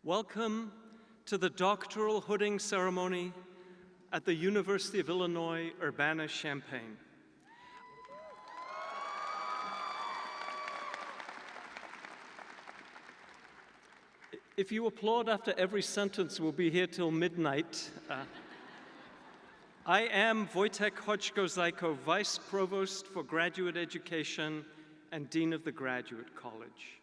Welcome to the doctoral hooding ceremony at the University of Illinois, Urbana-Champaign. If you applaud after every sentence, we'll be here till midnight. I am Wojtek Chodzko-Zajko, Vice Provost for Graduate Education and Dean of the Graduate College.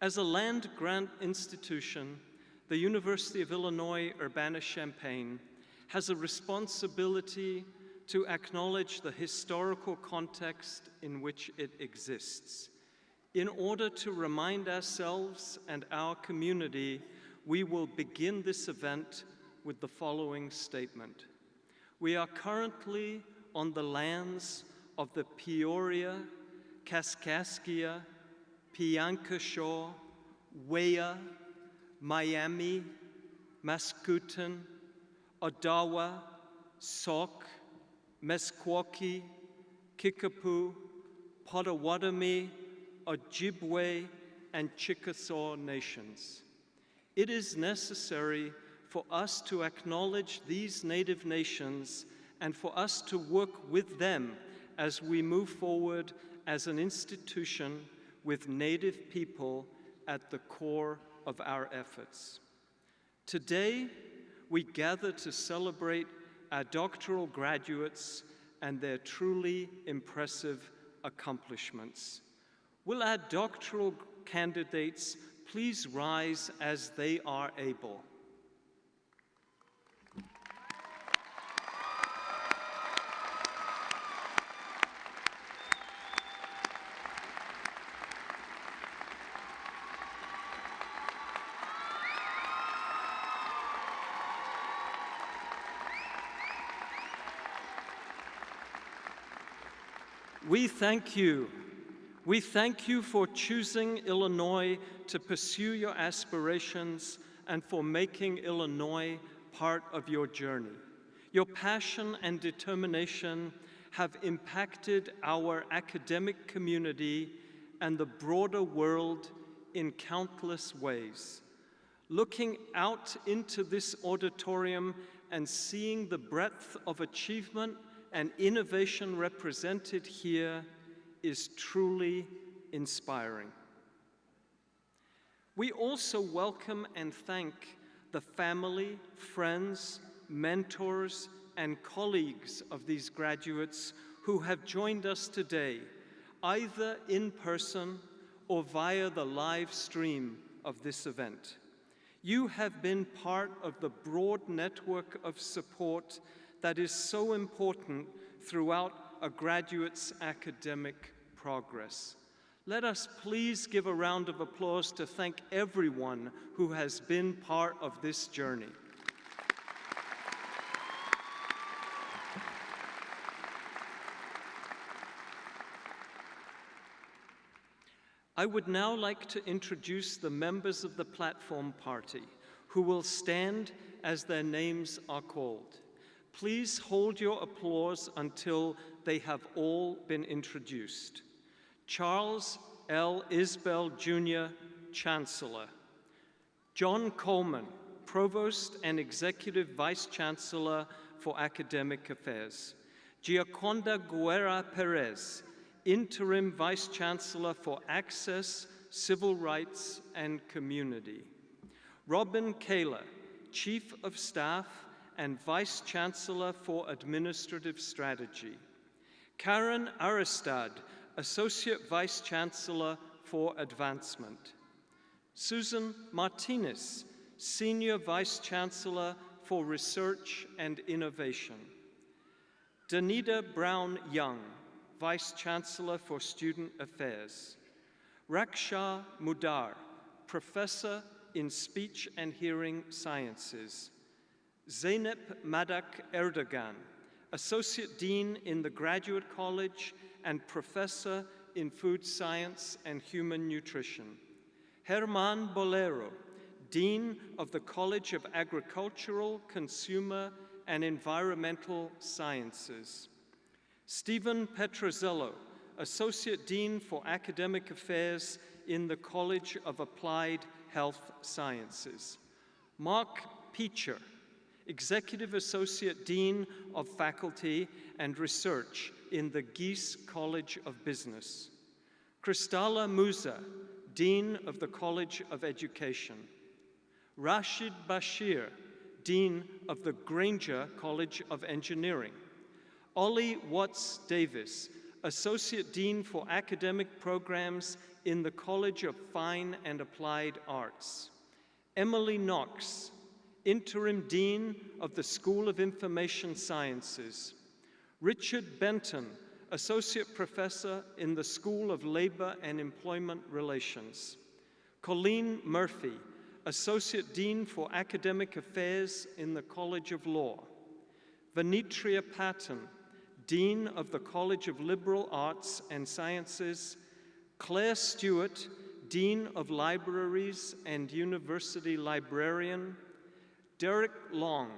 As a land-grant institution, the University of Illinois Urbana-Champaign has a responsibility to acknowledge the historical context in which it exists. In order to remind ourselves and our community, we will begin this event with the following statement. We are currently on the lands of the Peoria, Kaskaskia, Piankashaw, Weah, Miami, Mascoutin, Odawa, Sauk, Meskwaki, Kickapoo, Potawatomi, Ojibwe, and Chickasaw nations. It is necessary for us to acknowledge these Native nations and for us to work with them as we move forward as an institution with Native people at the core of our efforts. Today, we gather to celebrate our doctoral graduates and their truly impressive accomplishments. Will our doctoral candidates please rise as they are able? We thank you. We thank you for choosing Illinois to pursue your aspirations and for making Illinois part of your journey. Your passion and determination have impacted our academic community and the broader world in countless ways. Looking out into this auditorium and seeing the breadth of achievement and innovation represented here is truly inspiring. We also welcome and thank the family, friends, mentors, and colleagues of these graduates who have joined us today, either in person or via the live stream of this event. You have been part of the broad network of support that is so important throughout a graduate's academic progress. Let us please give a round of applause to thank everyone who has been part of this journey. I would now like to introduce the members of the platform party who will stand as their names are called. Please hold your applause until they have all been introduced. Charles L. Isbell, Jr., Chancellor. John Coleman, Provost and Executive Vice Chancellor for Academic Affairs. Gioconda Guerra Perez, Interim Vice Chancellor for Access, Civil Rights, and Community. Robin Kaler, Chief of Staff and Vice Chancellor for Administrative Strategy. Karen Aristad, Associate Vice Chancellor for Advancement. Susan Martinez, Senior Vice Chancellor for Research and Innovation. Danita Brown-Young, Vice Chancellor for Student Affairs. Raksha Mudar, Professor in Speech and Hearing Sciences. Zeynep Madak Erdogan, Associate Dean in the Graduate College and Professor in Food Science and Human Nutrition. Herman Bolero, Dean of the College of Agricultural, Consumer, and Environmental Sciences. Stephen Petrozello, Associate Dean for Academic Affairs in the College of Applied Health Sciences. Mark Peacher, Executive Associate Dean of Faculty and Research in the Geese College of Business. Kristala Musa, Dean of the College of Education. Rashid Bashir, Dean of the Grainger College of Engineering. Ollie Watts Davis, Associate Dean for Academic Programs in the College of Fine and Applied Arts. Emily Knox, Interim Dean of the School of Information Sciences. Richard Benton, Associate Professor in the School of Labor and Employment Relations. Colleen Murphy, Associate Dean for Academic Affairs in the College of Law. Venitria Patton, Dean of the College of Liberal Arts and Sciences. Claire Stewart, Dean of Libraries and University Librarian. Derek Long,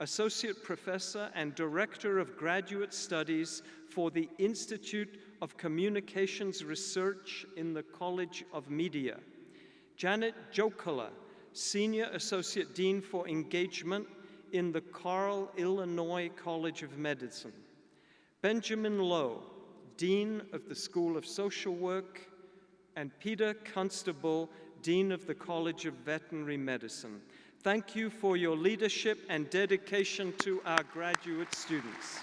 Associate Professor and Director of Graduate Studies for the Institute of Communications Research in the College of Media. Janet Jokala, Senior Associate Dean for Engagement in the Carle, Illinois College of Medicine. Benjamin Lowe, Dean of the School of Social Work, and Peter Constable, Dean of the College of Veterinary Medicine. Thank you for your leadership and dedication to our graduate students.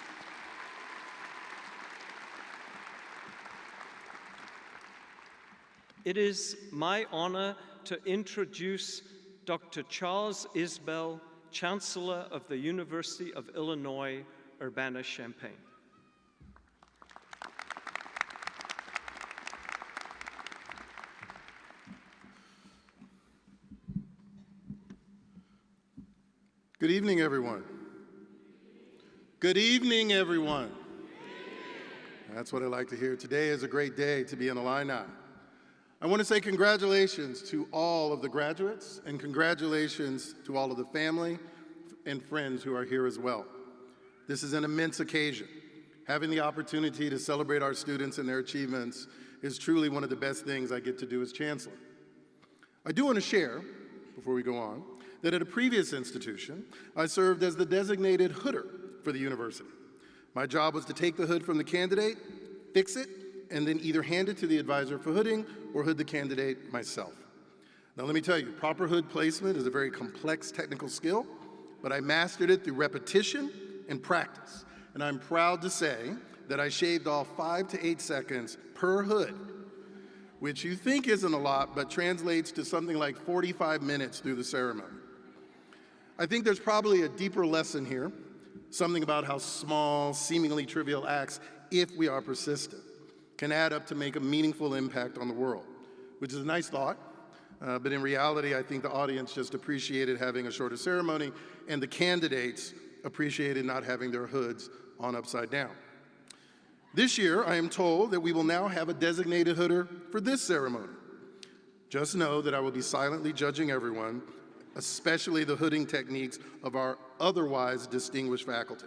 It is my honor to introduce Dr. Charles Isbell, Chancellor of the University of Illinois, Urbana-Champaign. Good evening, everyone. Good evening, everyone. That's what I like to hear. Today is a great day to be an Illini. I want to say congratulations to all of the graduates and congratulations to all of the family and friends who are here as well. This is an immense occasion. Having the opportunity to celebrate our students and their achievements is truly one of the best things I get to do as Chancellor. I do want to share, before we go on, that at a previous institution, I served as the designated hooder for the university. My job was to take the hood from the candidate, fix it, and then either hand it to the advisor for hooding or hood the candidate myself. Now let me tell you, proper hood placement is a very complex technical skill, but I mastered it through repetition and practice. And I'm proud to say that I shaved off 5 to 8 seconds per hood, which you think isn't a lot, but translates to something like 45 minutes through the ceremony. I think there's probably a deeper lesson here, something about how small, seemingly trivial acts, if we are persistent, can add up to make a meaningful impact on the world, which is a nice thought, but in reality, I think the audience just appreciated having a shorter ceremony, and the candidates appreciated not having their hoods on upside down. This year, I am told that we will now have a designated hooder for this ceremony. Just know that I will be silently judging everyone, especially the hooding techniques of our otherwise distinguished faculty.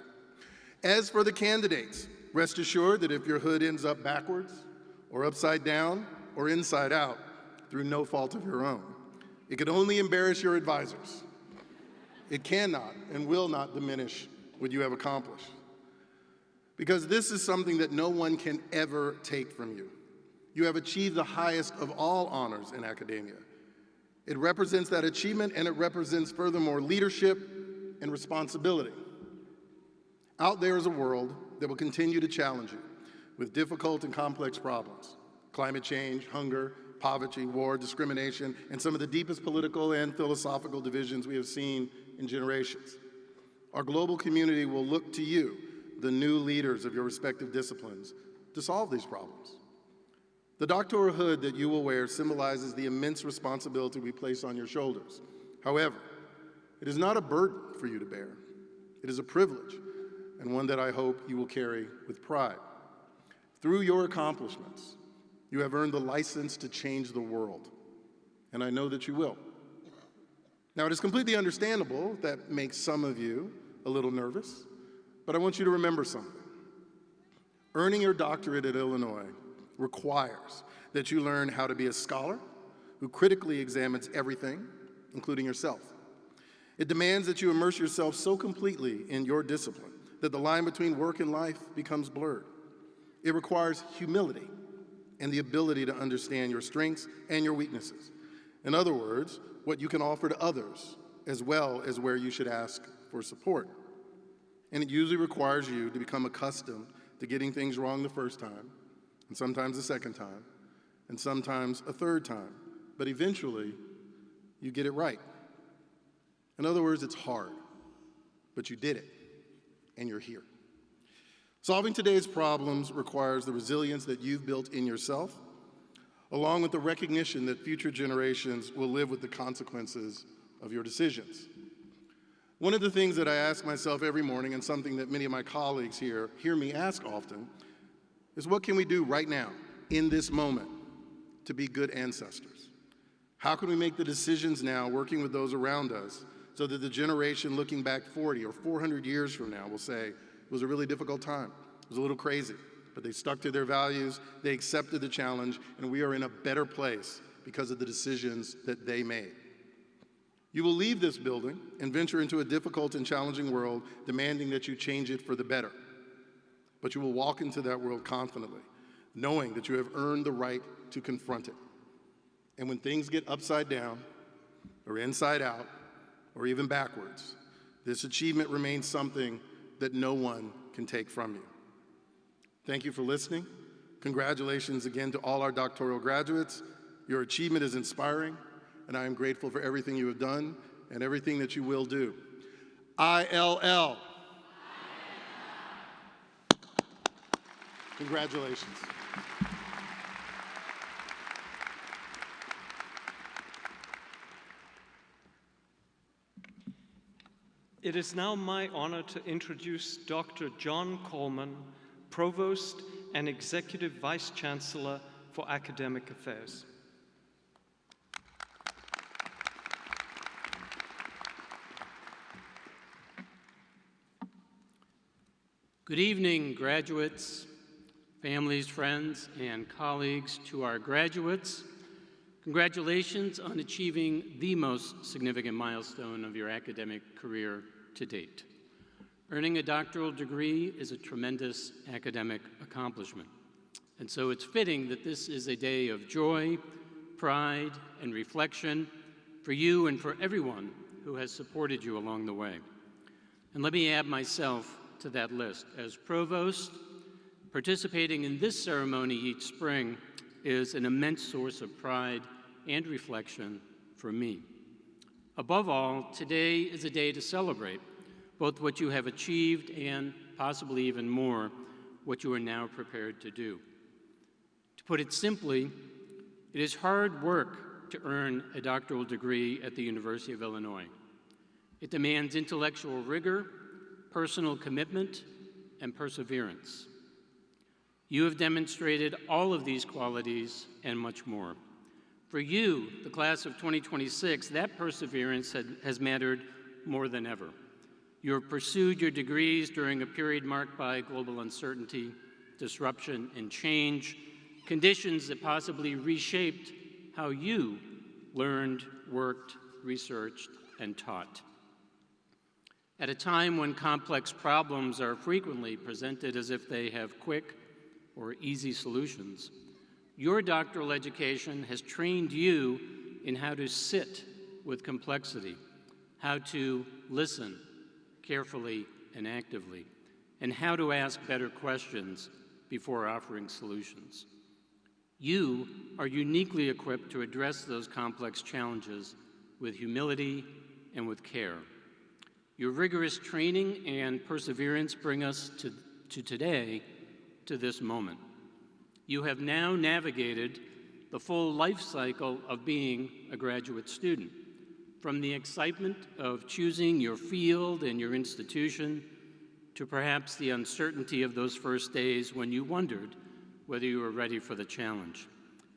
As for the candidates, rest assured that if your hood ends up backwards or upside down or inside out through no fault of your own, it could only embarrass your advisors. It cannot and will not diminish what you have accomplished. Because this is something that no one can ever take from you. You have achieved the highest of all honors in academia. It represents that achievement, and it represents furthermore leadership and responsibility. Out there is a world that will continue to challenge you with difficult and complex problems: climate change, hunger, poverty, war, discrimination, and some of the deepest political and philosophical divisions we have seen in generations. Our global community will look to you, the new leaders of your respective disciplines, to solve these problems. The doctoral hood that you will wear symbolizes the immense responsibility we place on your shoulders. However, it is not a burden for you to bear. It is a privilege, and one that I hope you will carry with pride. Through your accomplishments, you have earned the license to change the world, and I know that you will. Now, it is completely understandable that makes some of you a little nervous, but I want you to remember something. Earning your doctorate at Illinois requires that you learn how to be a scholar who critically examines everything, including yourself. It demands that you immerse yourself so completely in your discipline that the line between work and life becomes blurred. It requires humility and the ability to understand your strengths and your weaknesses. In other words, what you can offer to others, as well as where you should ask for support. And it usually requires you to become accustomed to getting things wrong the first time, and sometimes the second time, and sometimes a third time. But eventually, you get it right. In other words, it's hard, but you did it, and you're here. Solving today's problems requires the resilience that you've built in yourself, along with the recognition that future generations will live with the consequences of your decisions. One of the things that I ask myself every morning, and something that many of my colleagues here hear me ask often, is what can we do right now, in this moment, to be good ancestors? How can we make the decisions now, working with those around us, so that the generation looking back 40 or 400 years from now will say, it was a really difficult time, it was a little crazy, but they stuck to their values, they accepted the challenge, and we are in a better place because of the decisions that they made. You will leave this building and venture into a difficult and challenging world, demanding that you change it for the better. But you will walk into that world confidently, knowing that you have earned the right to confront it. And when things get upside down, or inside out, or even backwards, this achievement remains something that no one can take from you. Thank you for listening. Congratulations again to all our doctoral graduates. Your achievement is inspiring, and I am grateful for everything you have done and everything that you will do. ILL. Congratulations. It is now my honor to introduce Dr. John Coleman, Provost and Executive Vice Chancellor for Academic Affairs. Good evening, graduates, families, friends, and colleagues. To our graduates, congratulations on achieving the most significant milestone of your academic career to date. Earning a doctoral degree is a tremendous academic accomplishment, and so it's fitting that this is a day of joy, pride, and reflection for you and for everyone who has supported you along the way. And let me add myself to that list. As Provost, participating in this ceremony each spring is an immense source of pride and reflection for me. Above all, today is a day to celebrate both what you have achieved and possibly even more, what you are now prepared to do. To put it simply, it is hard work to earn a doctoral degree at the University of Illinois. It demands intellectual rigor, personal commitment, and perseverance. You have demonstrated all of these qualities and much more. For you, the class of 2026, that perseverance has mattered more than ever. You have pursued your degrees during a period marked by global uncertainty, disruption, and change, conditions that possibly reshaped how you learned, worked, researched, and taught. At a time when complex problems are frequently presented as if they have quick or easy solutions, your doctoral education has trained you in how to sit with complexity, how to listen carefully and actively, and how to ask better questions before offering solutions. You are uniquely equipped to address those complex challenges with humility and with care. Your rigorous training and perseverance bring us to today, to this moment. You have now navigated the full life cycle of being a graduate student, from the excitement of choosing your field and your institution to perhaps the uncertainty of those first days when you wondered whether you were ready for the challenge.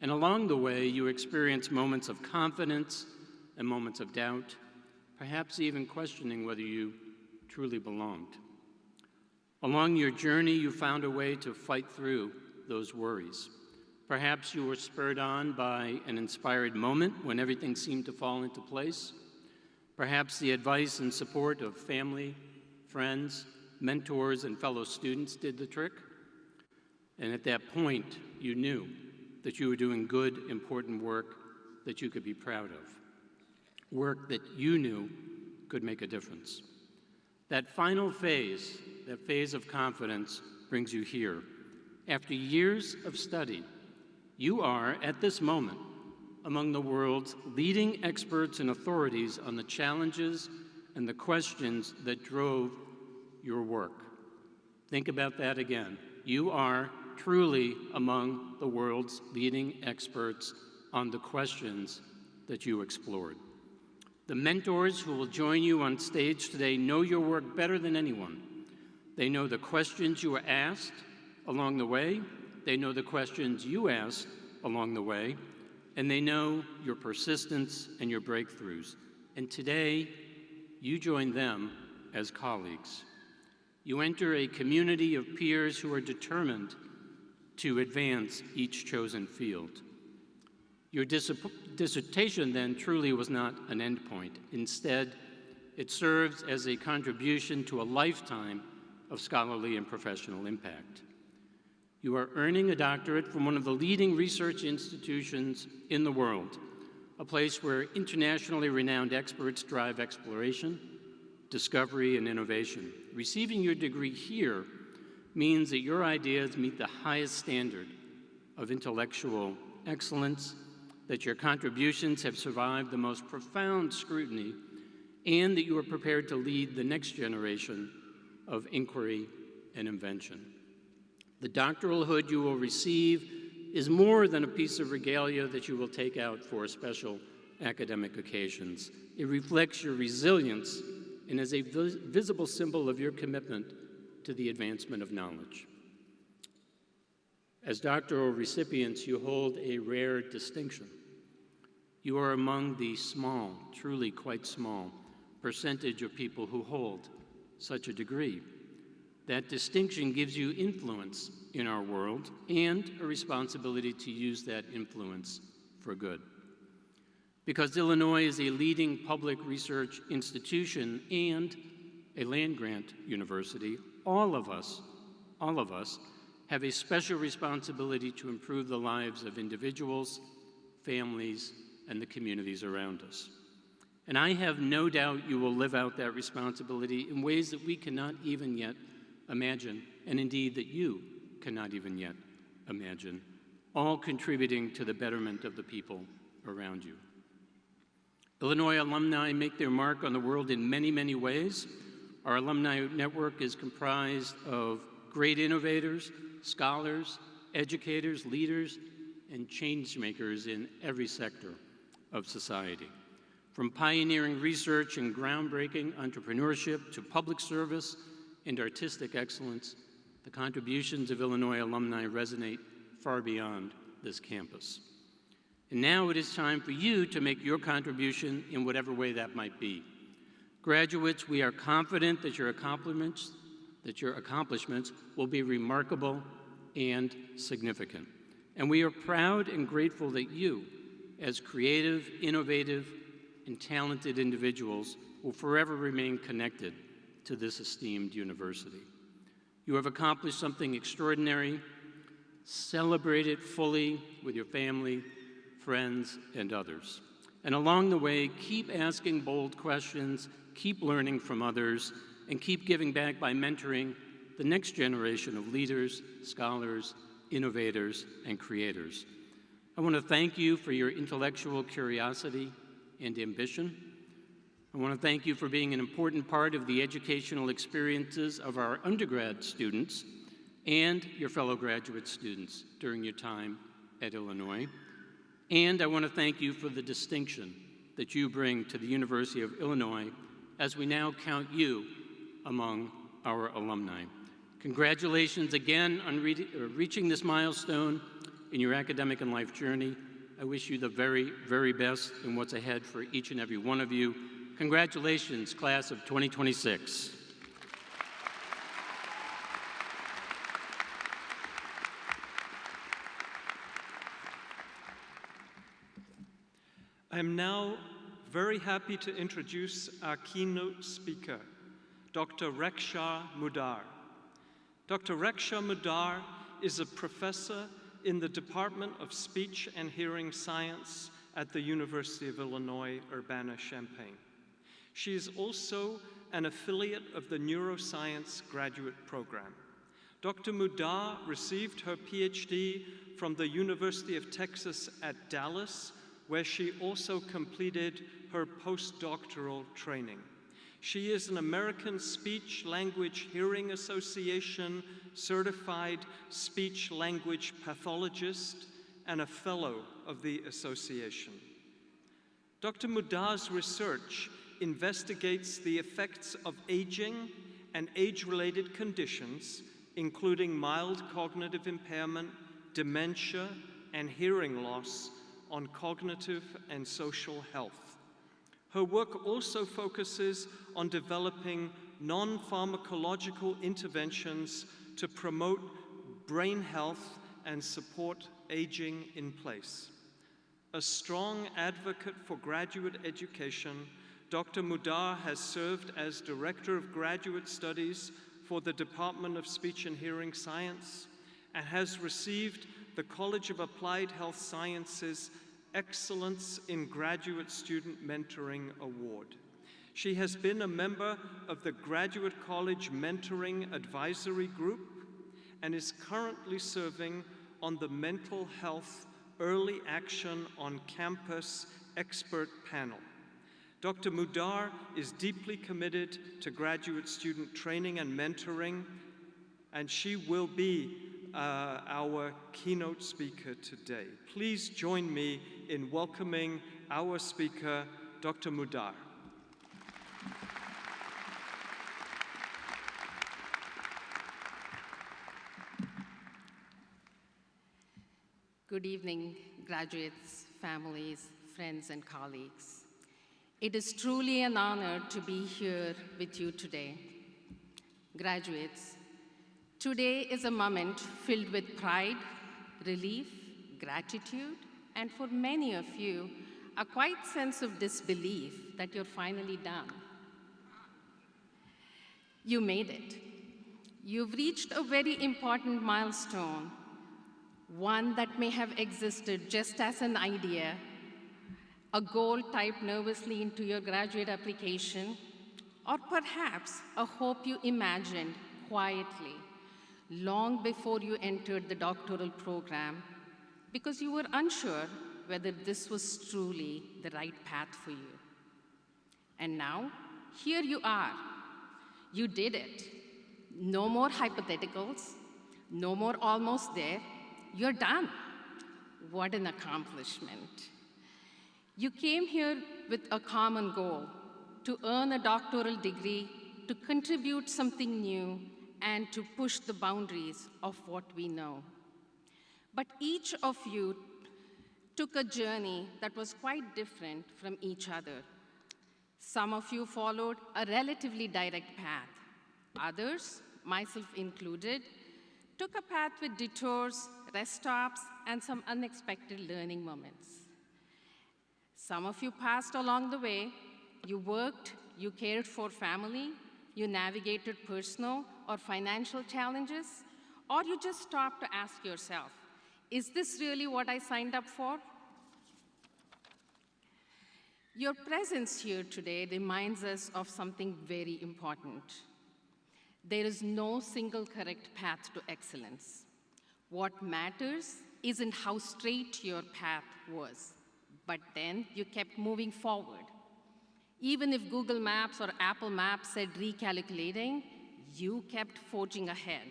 And along the way, you experienced moments of confidence and moments of doubt, perhaps even questioning whether you truly belonged. Along your journey, you found a way to fight through those worries. Perhaps you were spurred on by an inspired moment when everything seemed to fall into place. Perhaps the advice and support of family, friends, mentors, and fellow students did the trick. And at that point, you knew that you were doing good, important work that you could be proud of, work that you knew could make a difference. That final phase, that phase of confidence, brings you here. After years of study, you are, at this moment, among the world's leading experts and authorities on the challenges and the questions that drove your work. Think about that again. You are truly among the world's leading experts on the questions that you explored. The mentors who will join you on stage today know your work better than anyone. They know the questions you were asked along the way, they know the questions you asked along the way, and they know your persistence and your breakthroughs. And today, you join them as colleagues. You enter a community of peers who are determined to advance each chosen field. Your dissertation then truly was not an endpoint. Instead, it serves as a contribution to a lifetime of scholarly and professional impact. You are earning a doctorate from one of the leading research institutions in the world, a place where internationally renowned experts drive exploration, discovery, and innovation. Receiving your degree here means that your ideas meet the highest standard of intellectual excellence, that your contributions have survived the most profound scrutiny, and that you are prepared to lead the next generation of inquiry and invention. The doctoral hood you will receive is more than a piece of regalia that you will take out for special academic occasions. It reflects your resilience and is a visible symbol of your commitment to the advancement of knowledge. As doctoral recipients, you hold a rare distinction. You are among the small, truly quite small, percentage of people who hold such a degree. That distinction gives you influence in our world and a responsibility to use that influence for good. Because Illinois is a leading public research institution and a land-grant university, all of us have a special responsibility to improve the lives of individuals, families, and the communities around us. And I have no doubt you will live out that responsibility in ways that we cannot even yet imagine, and indeed that you cannot even yet imagine, all contributing to the betterment of the people around you. Illinois alumni make their mark on the world in many, many ways. Our alumni network is comprised of great innovators, scholars, educators, leaders, and change makers in every sector of society. From pioneering research and groundbreaking entrepreneurship to public service and artistic excellence, the contributions of Illinois alumni resonate far beyond this campus. And now it is time for you to make your contribution in whatever way that might be. Graduates, we are confident that your accomplishments will be remarkable and significant. And we are proud and grateful that you, as creative, innovative, and talented individuals, will forever remain connected to this esteemed university. You have accomplished something extraordinary. Celebrate it fully with your family, friends, and others. And along the way, keep asking bold questions, keep learning from others, and keep giving back by mentoring the next generation of leaders, scholars, innovators, and creators. I want to thank you for your intellectual curiosity and ambition. I want to thank you for being an important part of the educational experiences of our undergrad students and your fellow graduate students during your time at Illinois. And I want to thank you for the distinction that you bring to the University of Illinois as we now count you among our alumni. Congratulations again on reaching this milestone in your academic and life journey. I wish you the very, very best in what's ahead for each and every one of you. Congratulations, class of 2026. I am now very happy to introduce our keynote speaker, Dr. Raksha Mudar. Dr. Raksha Mudar is a professor in the Department of Speech and Hearing Science at the University of Illinois, Urbana-Champaign. She is also an affiliate of the Neuroscience Graduate Program. Dr. Mudar received her PhD from the University of Texas at Dallas, where she also completed her postdoctoral training. She is an American Speech Language Hearing Association certified speech language pathologist and a fellow of the association. Dr. Mudar's research investigates the effects of aging and age-related conditions, including mild cognitive impairment, dementia, and hearing loss on cognitive and social health. Her work also focuses on developing non-pharmacological interventions to promote brain health and support aging in place. A strong advocate for graduate education, Dr. Mudar has served as Director of Graduate Studies for the Department of Speech and Hearing Science and has received the College of Applied Health Sciences Excellence in Graduate Student Mentoring Award. She has been a member of the Graduate College Mentoring Advisory Group and is currently serving on the Mental Health Early Action on Campus expert panel. Dr. Mudar is deeply committed to graduate student training and mentoring, and she will be our keynote speaker today. Please join me in welcoming our speaker, Dr. Mudar. Good evening, graduates, families, friends, and colleagues. It is truly an honor to be here with you today. Graduates, today is a moment filled with pride, relief, gratitude, and for many of you, a quiet sense of disbelief that you're finally done. You made it. You've reached a very important milestone, one that may have existed just as an idea, a goal typed nervously into your graduate application, or perhaps a hope you imagined quietly long before you entered the doctoral program because you were unsure whether this was truly the right path for you. And now, here you are. You did it. No more hypotheticals, no more almost there. You're done. What an accomplishment. You came here with a common goal, to earn a doctoral degree, to contribute something new, and to push the boundaries of what we know. But each of you took a journey that was quite different from each other. Some of you followed a relatively direct path. Others, myself included, took a path with detours, rest stops, and some unexpected learning moments. Some of you passed along the way. You worked, you cared for family, you navigated personal or financial challenges, or you just stopped to ask yourself, is this really what I signed up for? Your presence here today reminds us of something very important. There is no single correct path to excellence. What matters isn't how straight your path was, but then you kept moving forward. Even if Google Maps or Apple Maps said recalculating, you kept forging ahead.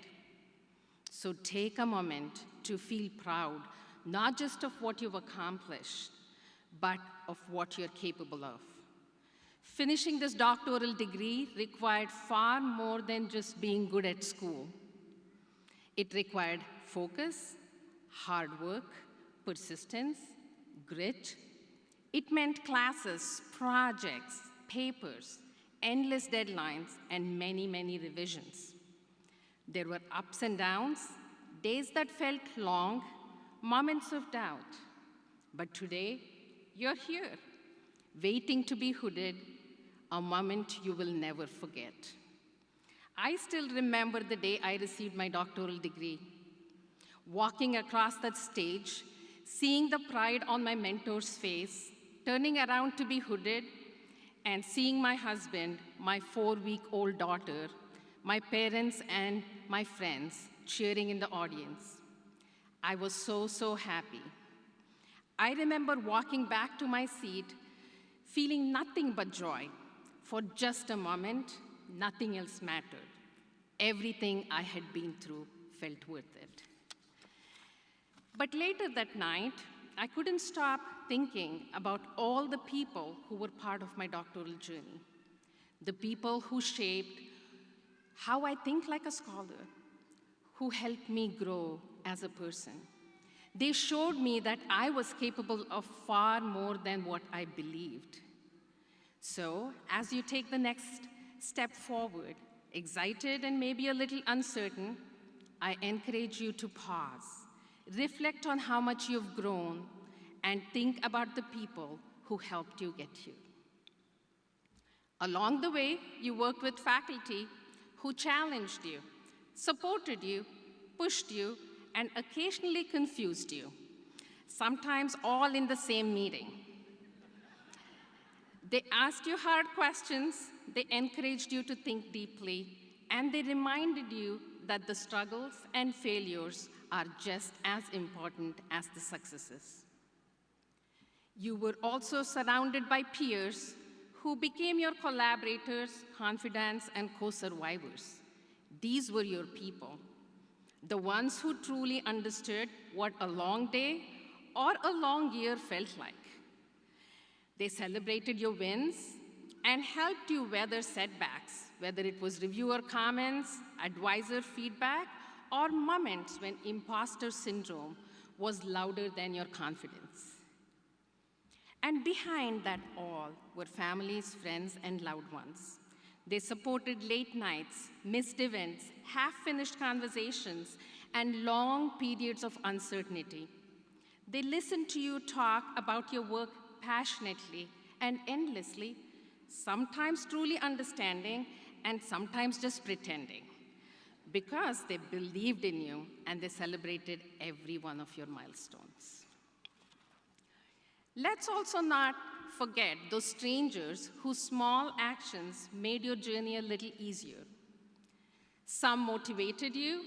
So take a moment to feel proud, not just of what you've accomplished, but of what you're capable of. Finishing this doctoral degree required far more than just being good at school. It required focus, hard work, persistence, grit. It meant classes, projects, papers, endless deadlines, and many, many revisions. There were ups and downs, days that felt long, moments of doubt. But today, you're here. waiting to be hooded, a moment you will never forget. I still remember the day I received my doctoral degree. Walking across that stage, seeing the pride on my mentor's face, turning around to be hooded, and seeing my husband, my 4-week-old daughter, my parents, and my friends cheering in the audience. I was so happy. I remember walking back to my seat, feeling nothing but joy. For just a moment, nothing else mattered. Everything I had been through felt worth it. But later that night, I couldn't stop thinking about all the people who were part of my doctoral journey. The people who shaped how I think like a scholar, who helped me grow as a person. They showed me that I was capable of far more than what I believed. So, as you take the next step forward, excited and maybe a little uncertain, I encourage you to pause, reflect on how much you've grown, and think about the people who helped you get here. Along the way, you worked with faculty who challenged you, supported you, pushed you, and occasionally confused you, sometimes all in the same meeting. They asked you hard questions, they encouraged you to think deeply, and they reminded you that the struggles and failures are just as important as the successes. You were also surrounded by peers who became your collaborators, confidants, and co-survivors. These were your people, the ones who truly understood what a long day or a long year felt like. They celebrated your wins and helped you weather setbacks, whether it was reviewer comments, advisor feedback, or moments when imposter syndrome was louder than your confidence. And behind that all were families, friends, and loved ones. They supported late nights, missed events, half-finished conversations, and long periods of uncertainty. They listened to you talk about your work passionately and endlessly, sometimes truly understanding and sometimes just pretending, because they believed in you and they celebrated every one of your milestones. Let's also not forget those strangers whose small actions made your journey a little easier. Some motivated you,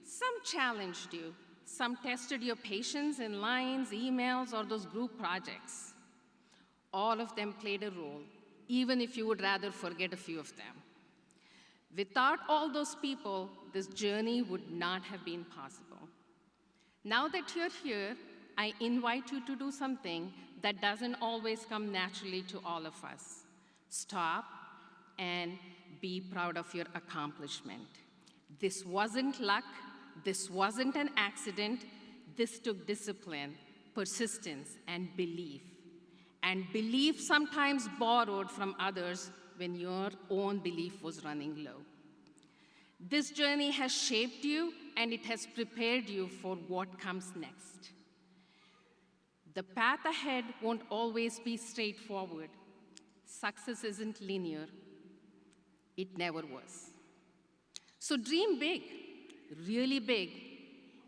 some challenged you, some tested your patience in lines, emails, or those group projects. All of them played a role, even if you would rather forget a few of them. Without all those people, this journey would not have been possible. Now that you're here, I invite you to do something that doesn't always come naturally to all of us. Stop and be proud of your accomplishment. This wasn't luck. This wasn't an accident. This took discipline, persistence, and belief. And belief sometimes borrowed from others when your own belief was running low. This journey has shaped you, and it has prepared you for what comes next. The path ahead won't always be straightforward. Success isn't linear. It never was. So dream big, really big.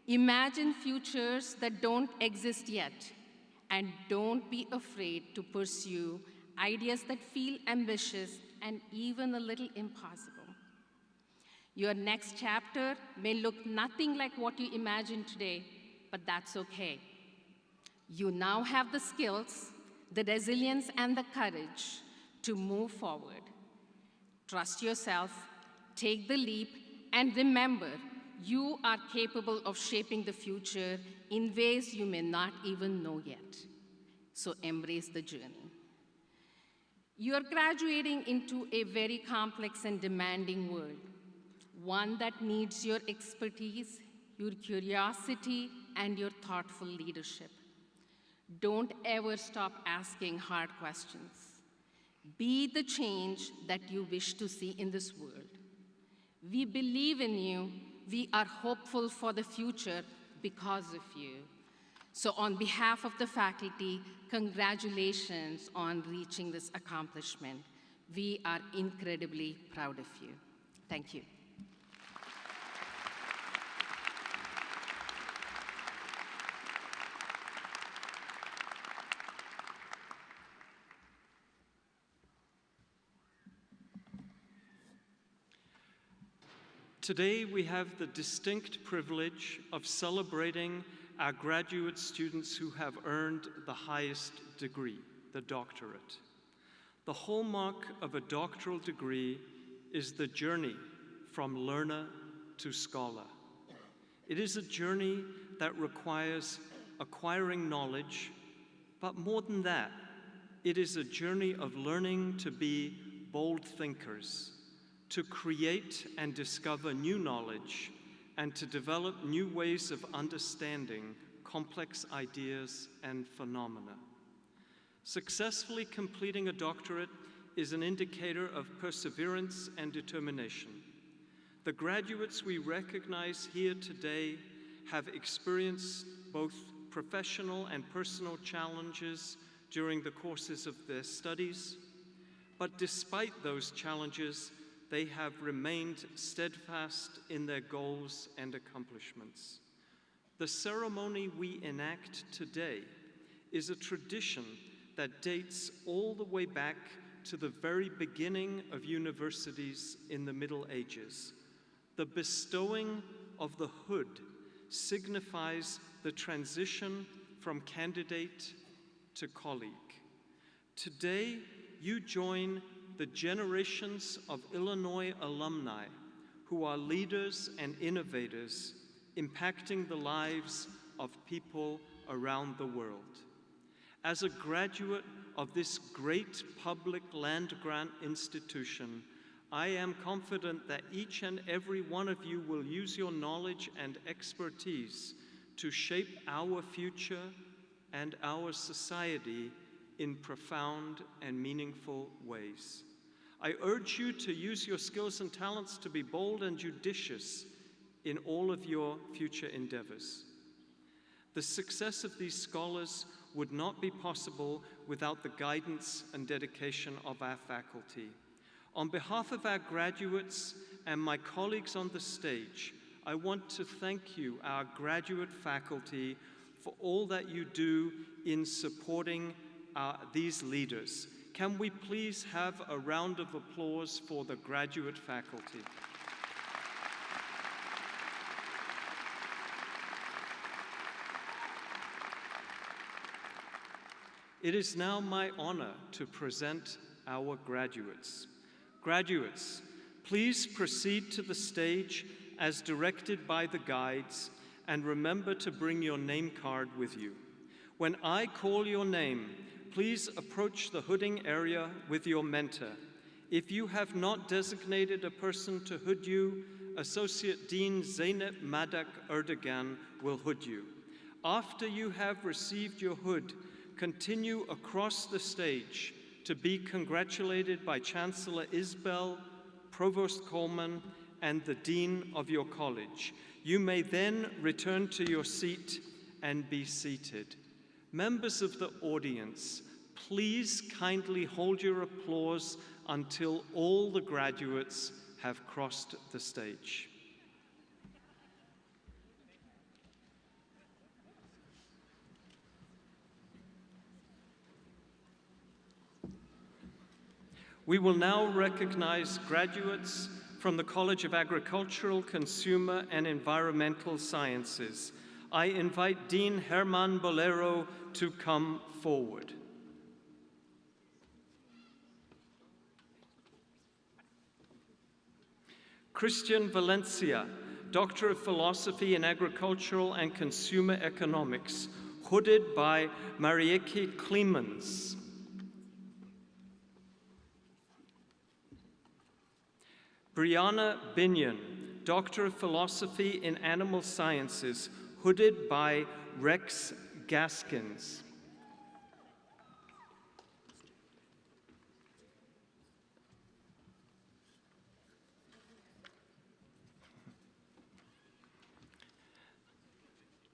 Imagine futures that don't exist yet, and don't be afraid to pursue ideas that feel ambitious and even a little impossible. Your next chapter may look nothing like what you imagined today, but that's okay. You now have the skills, the resilience, and the courage to move forward. Trust yourself, take the leap, and remember, you are capable of shaping the future in ways you may not even know yet. So embrace the journey. You are graduating into a very complex and demanding world, one that needs your expertise, your curiosity, and your thoughtful leadership. Don't ever stop asking hard questions. Be the change that you wish to see in this world. We believe in you. We are hopeful for the future because of you. So on behalf of the faculty, congratulations on reaching this accomplishment. We are incredibly proud of you. Thank you. Today, we have the distinct privilege of celebrating our graduate students who have earned the highest degree, the doctorate. The hallmark of a doctoral degree is the journey from learner to scholar. It is a journey that requires acquiring knowledge, but more than that, it is a journey of learning to be bold thinkers, to create and discover new knowledge, and to develop new ways of understanding complex ideas and phenomena. Successfully completing a doctorate is an indicator of perseverance and determination. The graduates we recognize here today have experienced both professional and personal challenges during the courses of their studies, but despite those challenges, they have remained steadfast in their goals and accomplishments. The ceremony we enact today is a tradition that dates all the way back to the very beginning of universities in the Middle Ages. The bestowing of the hood signifies the transition from candidate to colleague. Today, you join the generations of Illinois alumni who are leaders and innovators impacting the lives of people around the world. As a graduate of this great public land-grant institution, I am confident that each and every one of you will use your knowledge and expertise to shape our future and our society in profound and meaningful ways. I urge you to use your skills and talents to be bold and judicious in all of your future endeavors. The success of these scholars would not be possible without the guidance and dedication of our faculty. On behalf of our graduates and my colleagues on the stage, I want to thank you, our graduate faculty, for all that you do in supporting these leaders. Can we please have a round of applause for the graduate faculty? It is now my honor to present our graduates. Graduates, please proceed to the stage as directed by the guides, and remember to bring your name card with you. When I call your name, please approach the hooding area with your mentor. If you have not designated a person to hood you, Associate Dean Zeynep Madak Erdogan will hood you. After you have received your hood, continue across the stage to be congratulated by Chancellor Isbell, Provost Coleman, and the Dean of your college. You may then return to your seat and be seated. Members of the audience, please kindly hold your applause until all the graduates have crossed the stage. We will now recognize graduates from the College of Agricultural, Consumer, and Environmental Sciences. I invite Dean Herman Bolero to come forward. Christian Valencia, Doctor of Philosophy in Agricultural and Consumer Economics, hooded by Marieke Clemens. Brianna Binion, Doctor of Philosophy in Animal Sciences, hooded by Rex Gaskins.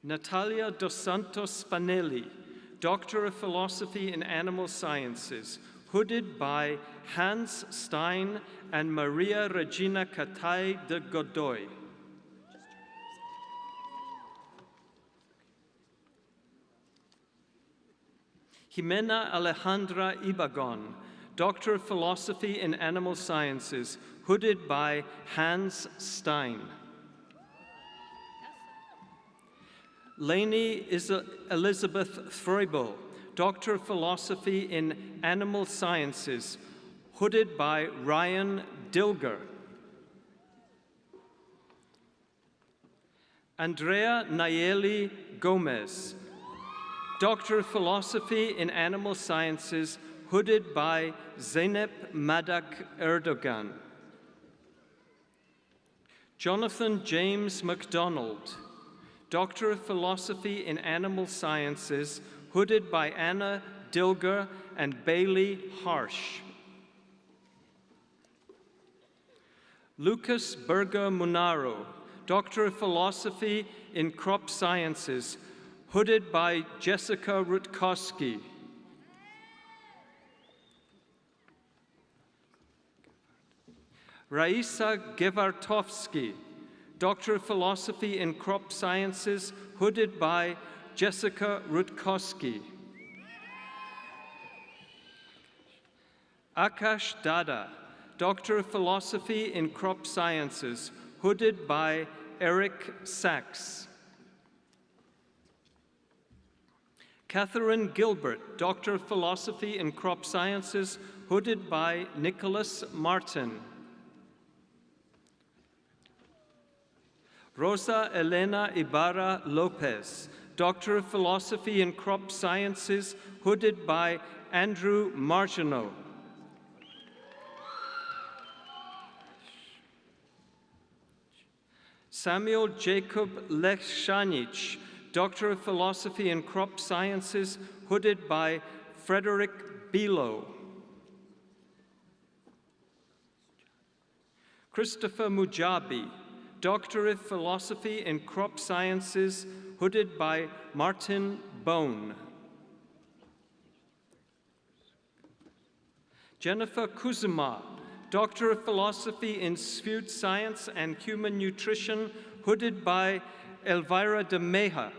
Natalia dos Santos Fanelli, Doctor of Philosophy in Animal Sciences, hooded by Hans Stein and Maria Regina Catay de Godoy. Jimena Alejandra Ibagon, Doctor of Philosophy in Animal Sciences, hooded by Hans Stein. Lainey Elizabeth Freubel, Doctor of Philosophy in Animal Sciences, hooded by Ryan Dilger. Andrea Nayeli Gomez, Doctor of Philosophy in Animal Sciences, hooded by Zeynep Madak Erdogan. Jonathan James MacDonald, Doctor of Philosophy in Animal Sciences, hooded by Anna Dilger and Bailey Harsh. Lucas Berger Munaro, Doctor of Philosophy in Crop Sciences, hooded by Jessica Rutkowski. Raisa Gevartovsky, Doctor of Philosophy in Crop Sciences, hooded by Jessica Rutkowski. Akash Dada, Doctor of Philosophy in Crop Sciences, hooded by Eric Sachs. Catherine Gilbert, Doctor of Philosophy in Crop Sciences, hooded by Nicholas Martin. Rosa Elena Ibarra Lopez, Doctor of Philosophy in Crop Sciences, hooded by Andrew Martineau. Samuel Jacob Lechshanich, Doctor of Philosophy in Crop Sciences, hooded by Frederick Bilo. Christopher Mujabi, Doctor of Philosophy in Crop Sciences, hooded by Martin Bone. Jennifer Kuzuma, Doctor of Philosophy in Food Science and Human Nutrition, hooded by Elvira de Meja.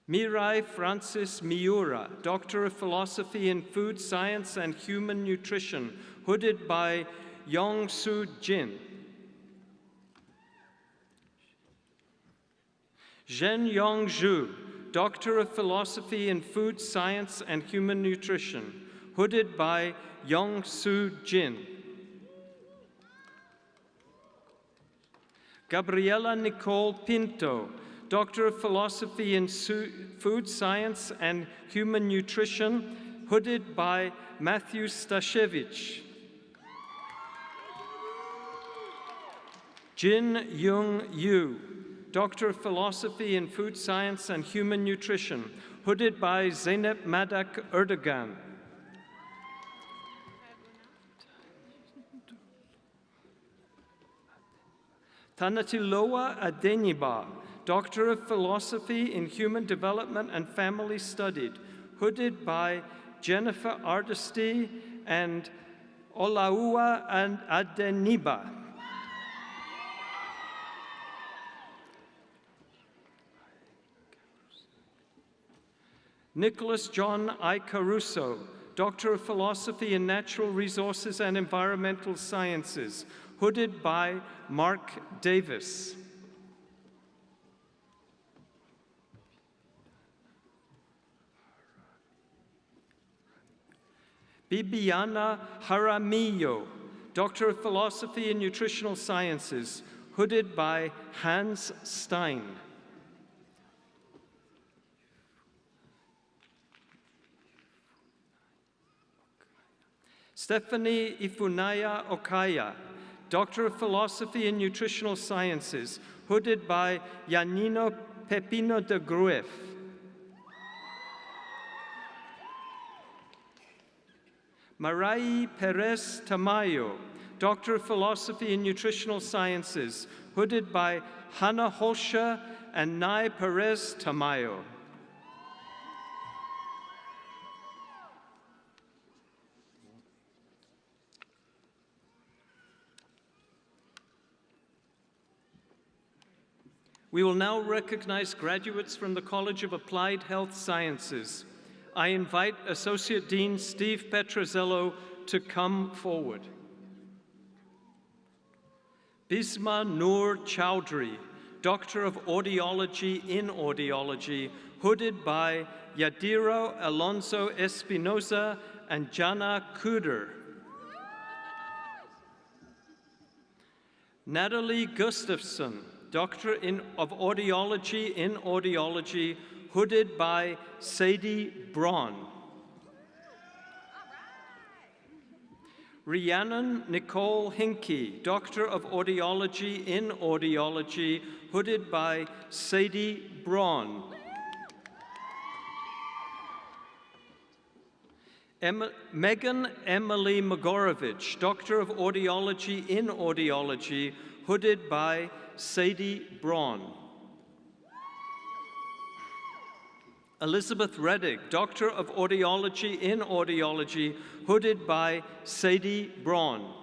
Mirai Francis Miura, Doctor of Philosophy in Food Science and Human Nutrition, hooded by Yong-Soo Jin. Zhen Yong-Zhu, Doctor of Philosophy in Food Science and Human Nutrition, hooded by Yong-Soo Jin. Gabriela Nicole Pinto, Doctor of Philosophy in Food Science and Human Nutrition, hooded by Matthew Stashevich. Jin Young Yu, Doctor of Philosophy in Food Science and Human Nutrition, hooded by Zeynep Madak Erdogan. Tanatiloa Adeniba, Doctor of Philosophy in Human Development and Family Studied, hooded by Jennifer Ardesty and Olaua and Adeniba. Nicholas John I. Caruso, Doctor of Philosophy in Natural Resources and Environmental Sciences, hooded by Mark Davis. Bibiana Jaramillo, Doctor of Philosophy in Nutritional Sciences, hooded by Hans Stein. Stephanie Ifunaya Okaya, Doctor of Philosophy in Nutritional Sciences, hooded by Yanino Pepino de Gruef. Marai Perez Tamayo, Doctor of Philosophy in Nutritional Sciences, hooded by Hannah Holscher and Nai Perez Tamayo. We will now recognize graduates from the College of Applied Health Sciences. I invite Associate Dean Steve Petrozello to come forward. Bisma Noor Chowdhury, Doctor of Audiology in Audiology, hooded by Yadiro Alonso Espinoza and Jana Kuder. Natalie Gustafson, Doctor of Audiology in Audiology, hooded by Sadie Braun. Rhiannon Nicole Hinkie, Doctor of Audiology in Audiology, hooded by Sadie Braun. Megan Emily Mogorovich, Doctor of Audiology in Audiology, hooded by Sadie Braun. Elizabeth Reddick, Doctor of Audiology in Audiology, hooded by Sadie Braun.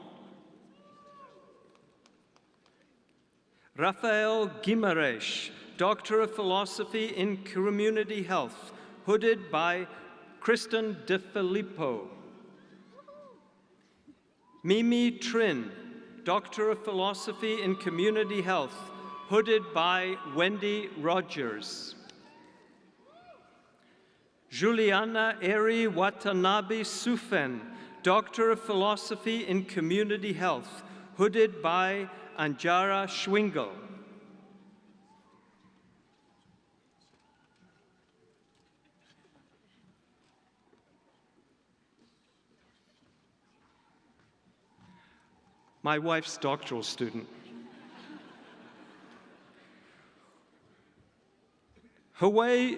Rafael Guimarães, Doctor of Philosophy in Community Health, hooded by Kristen DeFilippo. Mimi Trin, Doctor of Philosophy in Community Health, hooded by Wendy Rogers. Juliana Eri Watanabe Sufen, Doctor of Philosophy in Community Health, hooded by Anjara Schwingel. My wife's doctoral student. Hui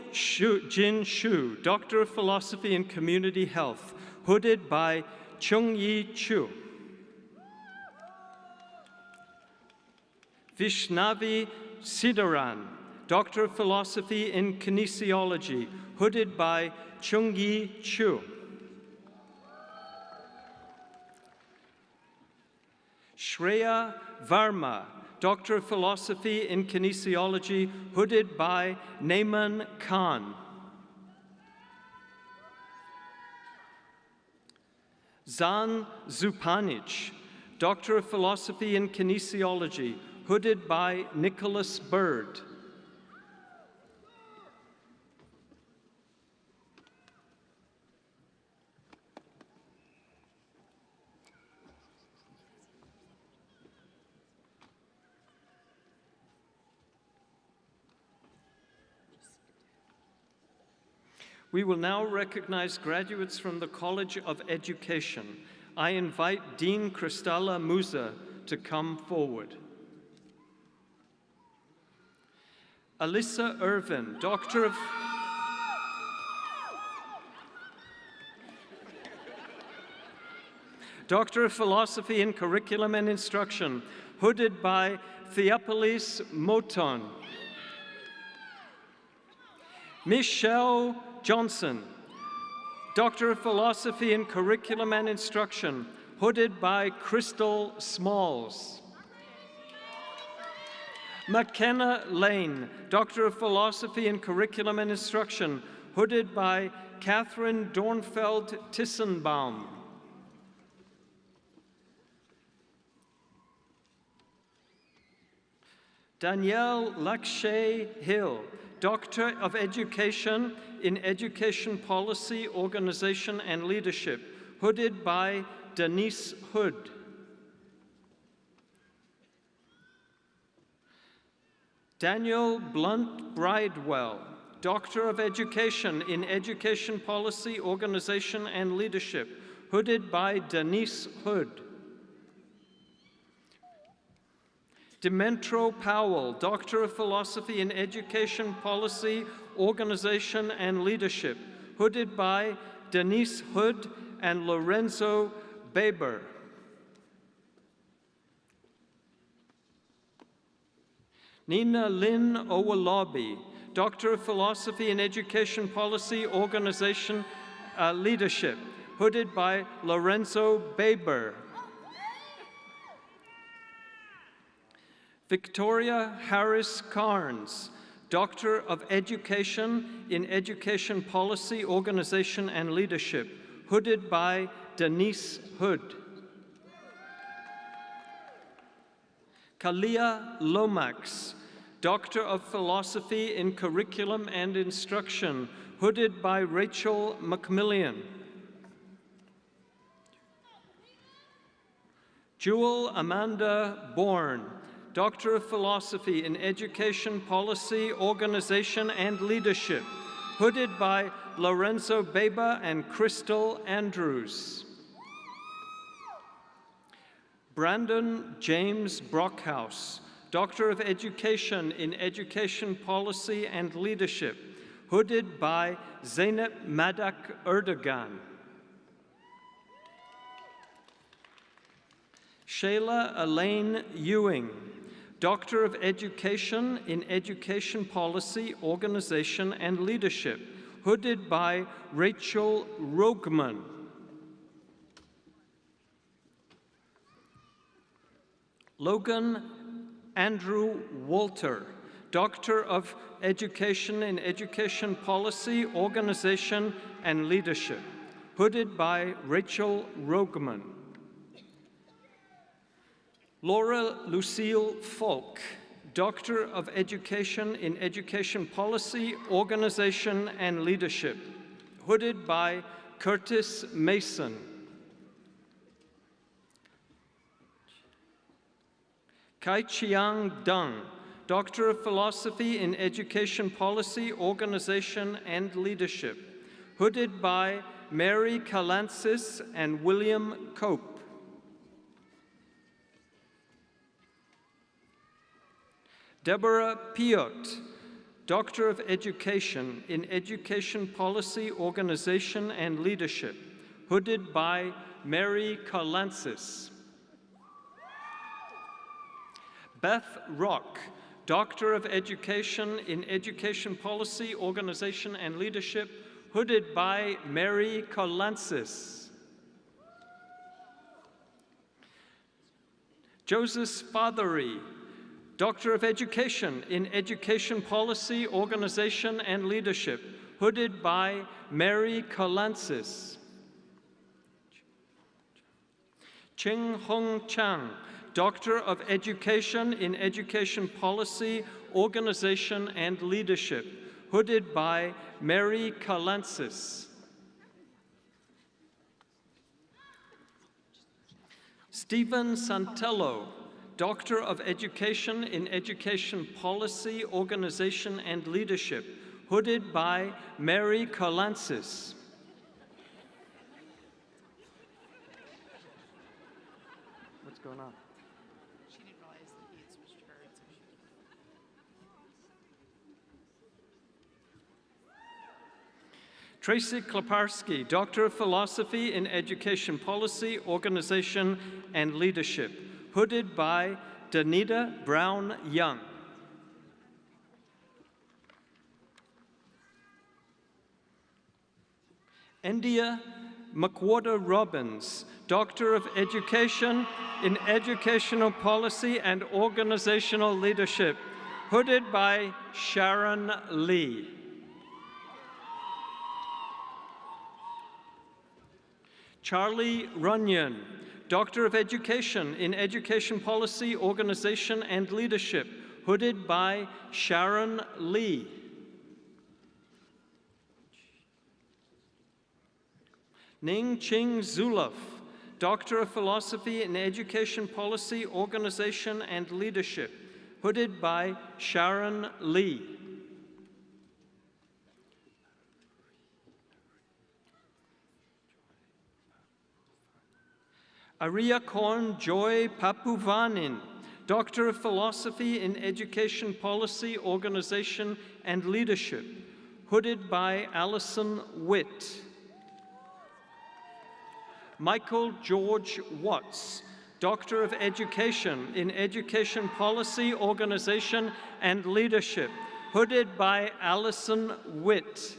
Jin Shu, Doctor of Philosophy in Community Health, hooded by Chung-Yi Chu. Vishnavi Sidaran, Doctor of Philosophy in Kinesiology, hooded by Chung-Yi Chu. Shreya Varma, Doctor of Philosophy in Kinesiology, hooded by Naiman Khan. Zan Zupanic, Doctor of Philosophy in Kinesiology, hooded by Nicholas Bird. We will now recognize graduates from the College of Education. I invite Dean Kristalla Musa to come forward. Alyssa Irvin, Doctor of Philosophy in Curriculum and Instruction, hooded by Theopolis Moton. Michelle Johnson, Doctor of Philosophy in Curriculum and Instruction, hooded by Crystal Smalls. McKenna Lane, Doctor of Philosophy in Curriculum and Instruction, hooded by Catherine Dornfeld Tissenbaum. Danielle Lakshay Hill, Doctor of Education in Education Policy, Organization, and Leadership, hooded by Denise Hood. Daniel Blunt Bridewell, Doctor of Education in Education Policy, Organization, and Leadership, hooded by Denise Hood. Demetro Powell, Doctor of Philosophy in Education Policy, Organization, and Leadership, hooded by Denise Hood and Lorenzo Baber. Nina Lynn Owolabi, Doctor of Philosophy in Education Policy, Organization, Leadership, hooded by Lorenzo Baber. Victoria Harris Carnes, Doctor of Education in Education Policy, Organization, and Leadership, hooded by Denise Hood. Kalia Lomax, Doctor of Philosophy in Curriculum and Instruction, hooded by Rachel McMillian. Jewel Amanda Bourne, Doctor of Philosophy in Education Policy, Organization, and Leadership, hooded by Lorenzo Beba and Crystal Andrews. Brandon James Brockhouse, Doctor of Education in Education Policy and Leadership, hooded by Zeynep Madak Erdogan. Shayla Elaine Ewing, Doctor of Education in Education Policy, Organization, and Leadership, hooded by Rachel Rogman. Logan Andrew Walter, Doctor of Education in Education Policy, Organization, and Leadership, hooded by Rachel Rogman. Laura Lucille Falk, Doctor of Education in Education Policy, Organization, and Leadership, hooded by Curtis Mason. Kai Chiang Deng, Doctor of Philosophy in Education Policy, Organization, and Leadership, hooded by Mary Kalansis and William Cope. Deborah Piot, Doctor of Education in Education Policy, Organization, and Leadership, hooded by Mary Kalansis. Beth Rock, Doctor of Education in Education Policy, Organization, and Leadership, hooded by Mary Kalansis. Joseph Fathery, Doctor of Education in Education Policy, Organization, and Leadership, hooded by Mary Kalansis. Ching Hong Chang, Doctor of Education in Education Policy, Organization, and Leadership, hooded by Mary Kalansis. Stephen Santello, Doctor of Education in Education Policy, Organization, and Leadership, hooded by Mary Kalansis. What's going on? She didn't realize that he had switched her. So Tracy Klaparski, Doctor of Philosophy in Education Policy, Organization, and Leadership, hooded by Danita Brown Young. India McWhorter Robbins, Doctor of Education in Educational Policy and Organizational Leadership, hooded by Sharon Lee. Charlie Runyon, Doctor of Education in Education Policy, Organization, and Leadership, hooded by Sharon Lee. Ning Ching Zuluf, Doctor of Philosophy in Education Policy, Organization, and Leadership, hooded by Sharon Lee. Arya Korn Joy Papuvanin, Doctor of Philosophy in Education Policy, Organization, and Leadership, hooded by Allison Witt. Michael George Watts, Doctor of Education in Education Policy, Organization, and Leadership, hooded by Allison Witt.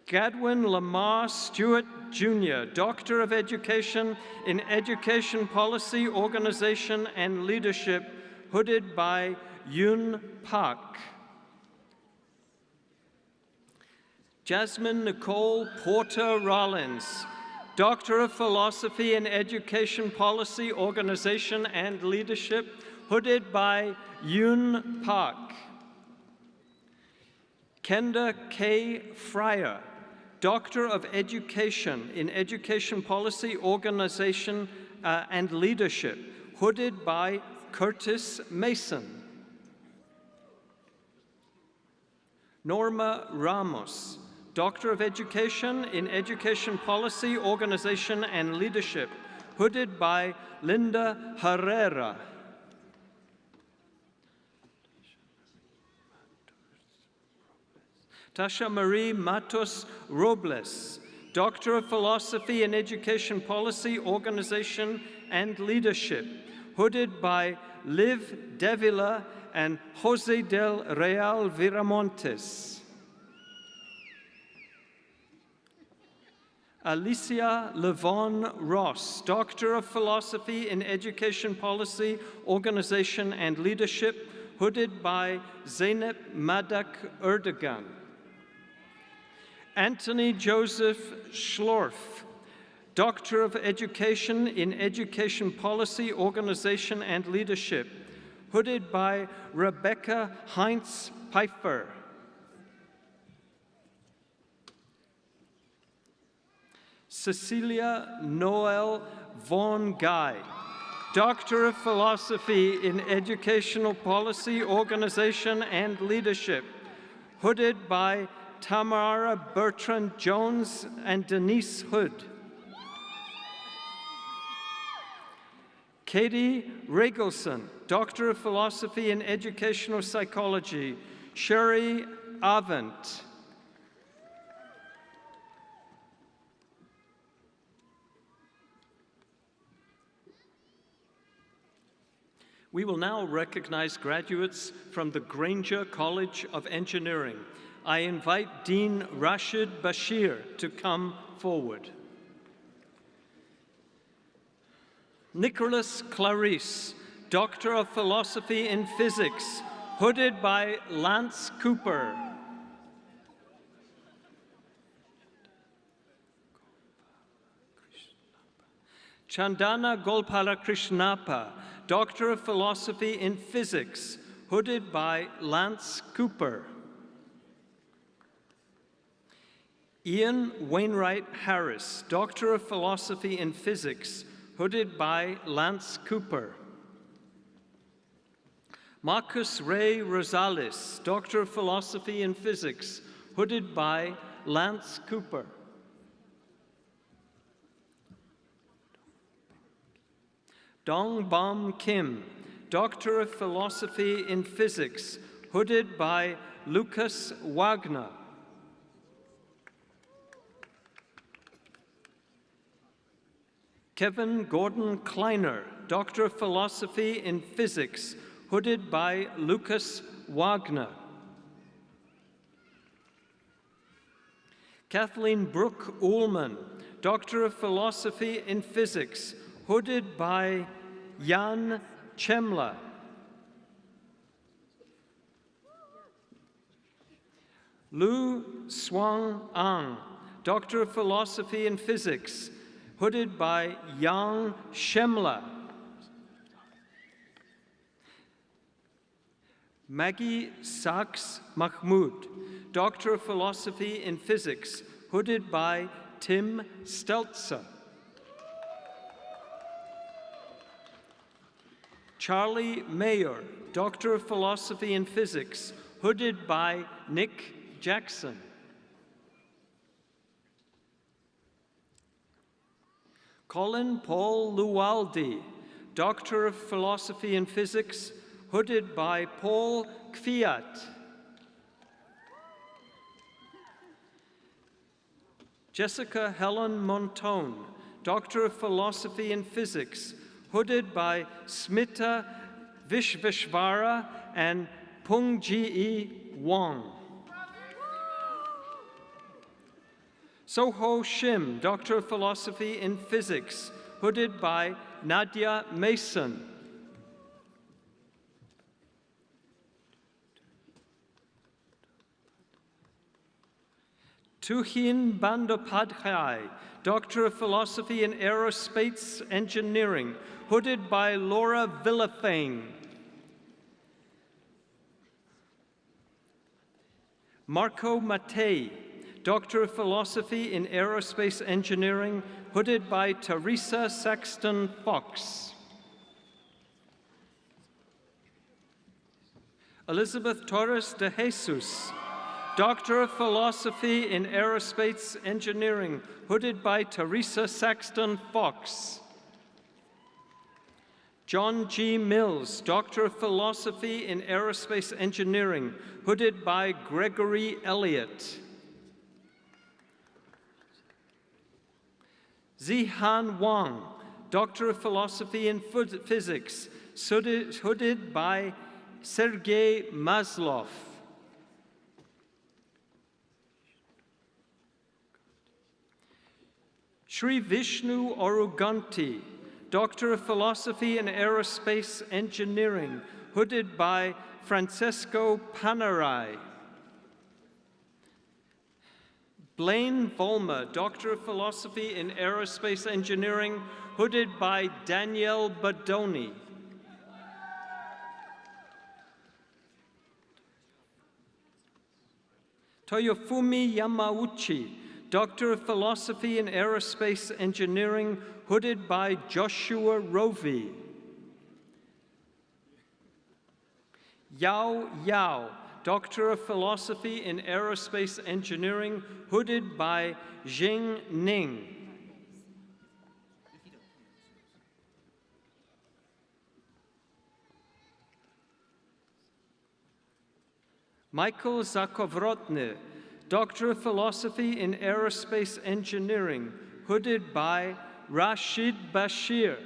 Gadwin Lamar Stewart, Jr., Doctor of Education in Education Policy, Organization, and Leadership, hooded by Yoon Park. Jasmine Nicole Porter Rollins, Doctor of Philosophy in Education Policy, Organization, and Leadership, hooded by Yoon Park. Kenda K. Fryer, Doctor of Education in Education Policy, Organization, and Leadership, hooded by Curtis Mason. Norma Ramos, Doctor of Education in Education Policy, Organization, and Leadership, hooded by Linda Herrera. Tasha Marie Matos Robles, Doctor of Philosophy in Education Policy, Organization, and Leadership, hooded by Liv Davila and Jose del Real Viramontes. Alicia Levon Ross, Doctor of Philosophy in Education Policy, Organization, and Leadership, hooded by Zeynep Madak Erdogan. Anthony Joseph Schlorf, Doctor of Education in Education Policy, Organization, and Leadership, hooded by Rebecca Heinz Pfeiffer. Cecilia Noel Von Guy, Doctor of Philosophy in Educational Policy, Organization, and Leadership, hooded by Tamara Bertrand Jones and Denise Hood. Katie Regelson, Doctor of Philosophy in Educational Psychology, Sherry Avent. We will now recognize graduates from the Grainger College of Engineering. I invite Dean Rashid Bashir to come forward. Nicholas Clarice, Doctor of Philosophy in Physics, hooded by Lance Cooper. Chandana Golpalakrishnapa, Doctor of Philosophy in Physics, hooded by Lance Cooper. Ian Wainwright Harris, Doctor of Philosophy in Physics, hooded by Lance Cooper. Marcus Ray Rosales, Doctor of Philosophy in Physics, hooded by Lance Cooper. Dong Bom Kim, Doctor of Philosophy in Physics, hooded by Lucas Wagner. Kevin Gordon Kleiner, Doctor of Philosophy in Physics, hooded by Lucas Wagner. Kathleen Brooke Ullman, Doctor of Philosophy in Physics, hooded by Jan Chemla. Lu Swang Ang, Doctor of Philosophy in Physics, hooded by Yang Shemla. Maggie Sachs Mahmood, Doctor of Philosophy in Physics, hooded by Tim Stelzer. Charlie Mayer, Doctor of Philosophy in Physics, hooded by Nick Jackson. Colin Paul Lualdi, Doctor of Philosophy in Physics, hooded by Paul Kviat. Jessica Helen Montone, Doctor of Philosophy in Physics, hooded by Smita Vishveshvara and Pungji Wang. Soho Shim, Doctor of Philosophy in Physics, hooded by Nadia Mason. Tuhin Bandopadhyay, Doctor of Philosophy in Aerospace Engineering, hooded by Laura Villafane. Marco Mattei, Doctor of Philosophy in Aerospace Engineering, hooded by Teresa Saxton Fox. Elizabeth Torres de Jesus, Doctor of Philosophy in Aerospace Engineering, hooded by Teresa Saxton Fox. John G. Mills, Doctor of Philosophy in Aerospace Engineering, hooded by Gregory Elliott. Zihan Wang, Doctor of Philosophy in Physics, hooded by Sergei Maslov. Sri Vishnu Oruganti, Doctor of Philosophy in Aerospace Engineering, hooded by Francesco Panarai. Blaine Volmer, Doctor of Philosophy in Aerospace Engineering, hooded by Danielle Badoni. Toyofumi Yamauchi, Doctor of Philosophy in Aerospace Engineering, hooded by Joshua Rovey. Yao Yao, Doctor of Philosophy in Aerospace Engineering, hooded by Jing Ning. Michael Zakovrotny, Doctor of Philosophy in Aerospace Engineering, hooded by Rashid Bashir.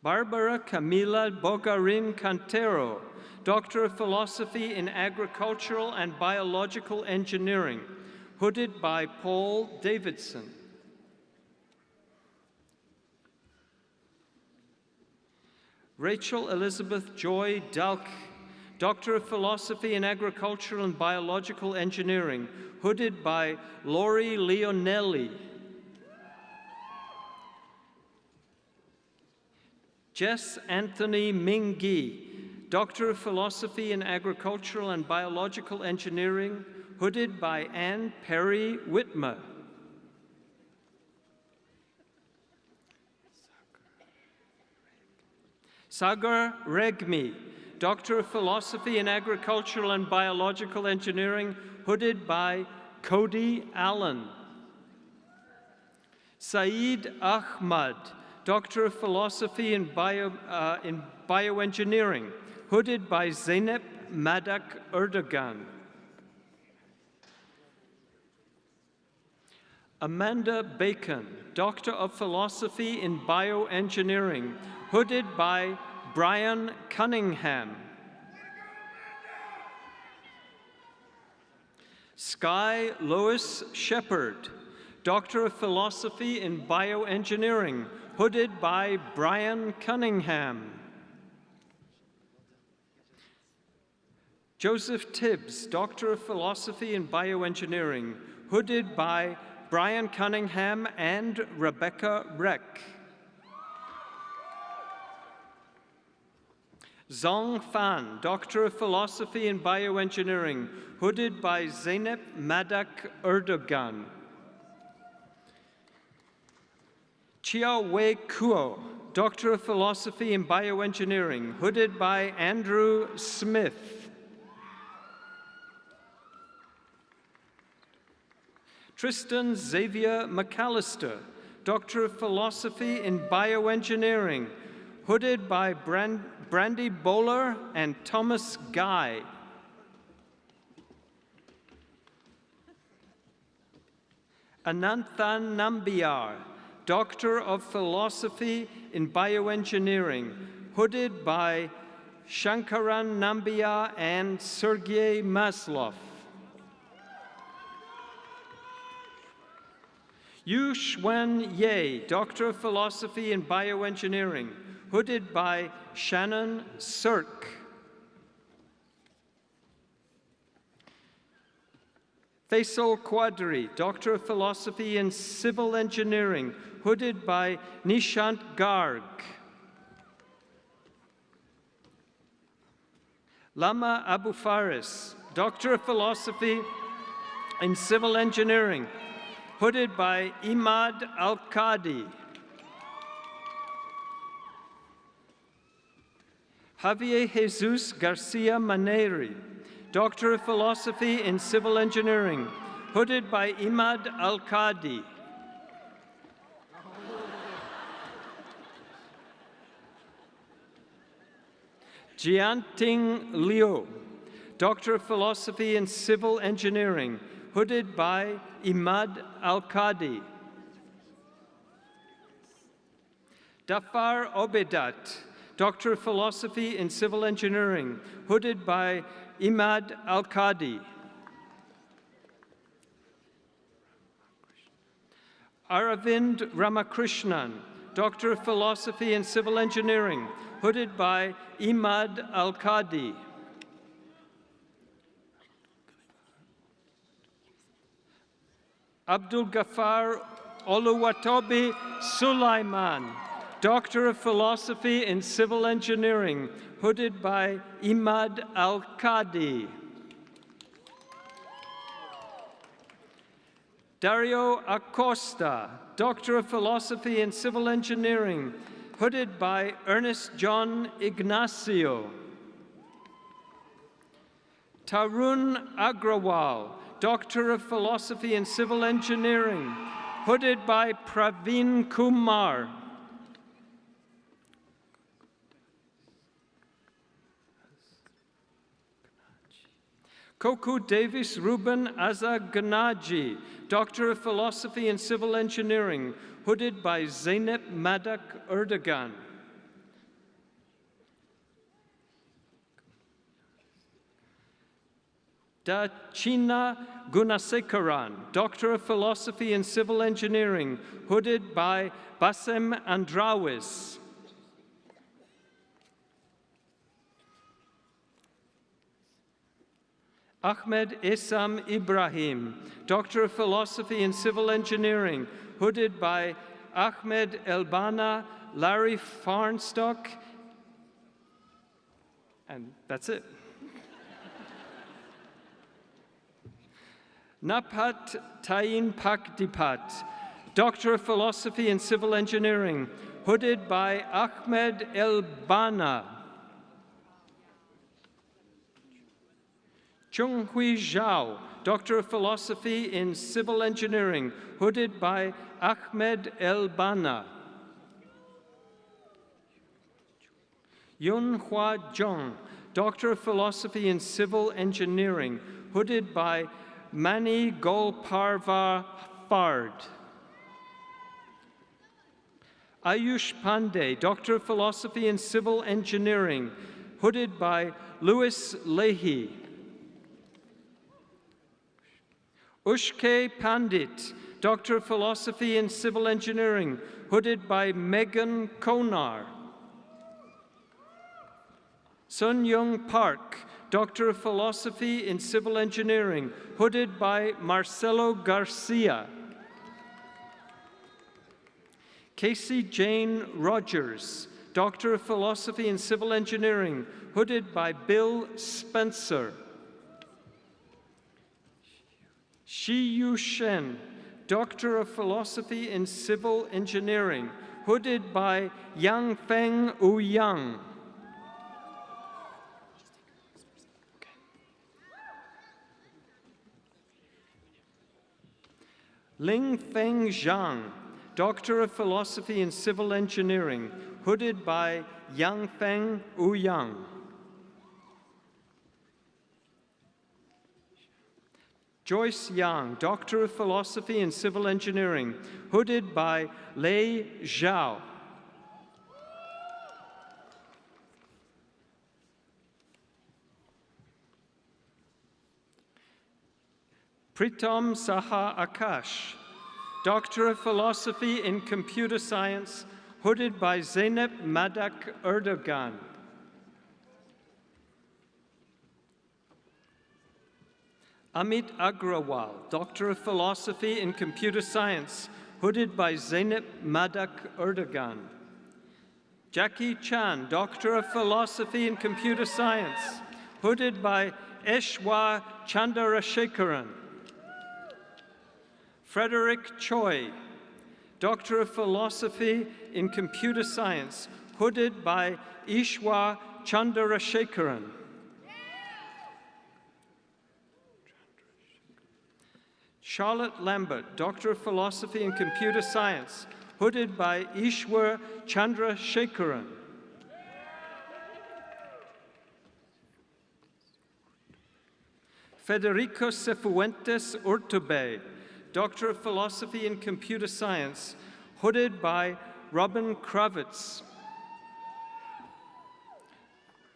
Barbara Camila Bogarin Cantero, Doctor of Philosophy in Agricultural and Biological Engineering, hooded by Paul Davidson. Rachel Elizabeth Joy Dalk, Doctor of Philosophy in Agricultural and Biological Engineering, hooded by Lori Leonelli. Jess Anthony Mingi, Doctor of Philosophy in Agricultural and Biological Engineering, hooded by Anne Perry Whitmer. Sagar Regmi, Doctor of Philosophy in Agricultural and Biological Engineering, hooded by Cody Allen. Saeed Ahmad, Doctor of Philosophy in Bioengineering, hooded by Zeynep Madak Erdogan. Amanda Bacon, Doctor of Philosophy in Bioengineering, hooded by Brian Cunningham. Sky Lois Shepard, Doctor of Philosophy in Bioengineering, hooded by Brian Cunningham. Joseph Tibbs, Doctor of Philosophy in Bioengineering, hooded by Brian Cunningham and Rebecca Reck. Zong Fan, Doctor of Philosophy in Bioengineering, hooded by Zeynep Madak Erdogan. Chia Wei Kuo, Doctor of Philosophy in Bioengineering, hooded by Andrew Smith. Tristan Xavier McAllister, Doctor of Philosophy in Bioengineering, hooded by Brandy Bowler and Thomas Guy. Ananthan Nambiar, Doctor of Philosophy in Bioengineering, hooded by Shankaran Nambiar and Sergei Maslov. Yu Xuan Ye, Doctor of Philosophy in Bioengineering, hooded by Shannon Sirk. Faisal Quadri, Doctor of Philosophy in Civil Engineering, hooded by Nishant Garg. Lama Abu Faris, Doctor of Philosophy in Civil Engineering, hooded by Imad Al-Qadi. Javier Jesus Garcia Maneri, Doctor of Philosophy in Civil Engineering, hooded by Imad Al-Qadi. Jianting Liu, Doctor of Philosophy in Civil Engineering, hooded by Imad Al-Qadi. Dafar Obedat, Doctor of Philosophy in Civil Engineering, hooded by Imad Al-Qadi. Aravind Ramakrishnan, Doctor of Philosophy in Civil Engineering, hooded by Imad Al-Qadi. Abdul Ghaffar Oluwatobi Sulaiman, Doctor of Philosophy in Civil Engineering, hooded by Imad Al-Qadi. Dario Acosta, Doctor of Philosophy in Civil Engineering, hooded by Ernest John Ignacio. Tarun Agrawal, Doctor of Philosophy in Civil Engineering, hooded by Praveen Kumar. Koku Davis Ruben Azaganaji, Doctor of Philosophy in Civil Engineering, hooded by Zeynep Madak Erdogan. Dachina Gunasekaran, Doctor of Philosophy in Civil Engineering, hooded by Bassem Andrawis. Ahmed Esam Ibrahim, Doctor of Philosophy in Civil Engineering, hooded by Ahmed Elbana, Larry Farnstock, and that's it. Napat Tayin Pakdipat, Doctor of Philosophy in Civil Engineering, hooded by Ahmed Elbana. Chunghui Zhao, Doctor of Philosophy in Civil Engineering, hooded by Ahmed Elbana. Yunhua Zhong, Doctor of Philosophy in Civil Engineering, hooded by Mani Golparva Fard. Ayush Pandey, Doctor of Philosophy in Civil Engineering, hooded by Louis Leahy. Ushke Pandit, Doctor of Philosophy in Civil Engineering, hooded by Megan Konar. Sun Young Park, Doctor of Philosophy in Civil Engineering, hooded by Marcelo Garcia. Casey Jane Rogers, Doctor of Philosophy in Civil Engineering, hooded by Bill Spencer. Shiyu Shen, Doctor of Philosophy in Civil Engineering, hooded by Yang Feng Ouyang. Ling Feng Zhang, Doctor of Philosophy in Civil Engineering, hooded by Yang Feng Ouyang. Joyce Yang, Doctor of Philosophy in Civil Engineering, hooded by Lei Zhao. Pritam Saha Akash, Doctor of Philosophy in Computer Science, hooded by Zeynep Madak Erdogan. Amit Agrawal, Doctor of Philosophy in Computer Science, hooded by Zeynep Madak Erdogan. Jackie Chan, Doctor of Philosophy in Computer Science, hooded by Eshwa Chandrasekaran. Frederick Choi, Doctor of Philosophy in Computer Science, hooded by Ishwa Chandrasekaran. Charlotte Lambert, Doctor of Philosophy in Computer Science, hooded by Ishwar Chandrasekaran. Federico Cifuentes Urtubey, Doctor of Philosophy in Computer Science, hooded by Robin Kravitz.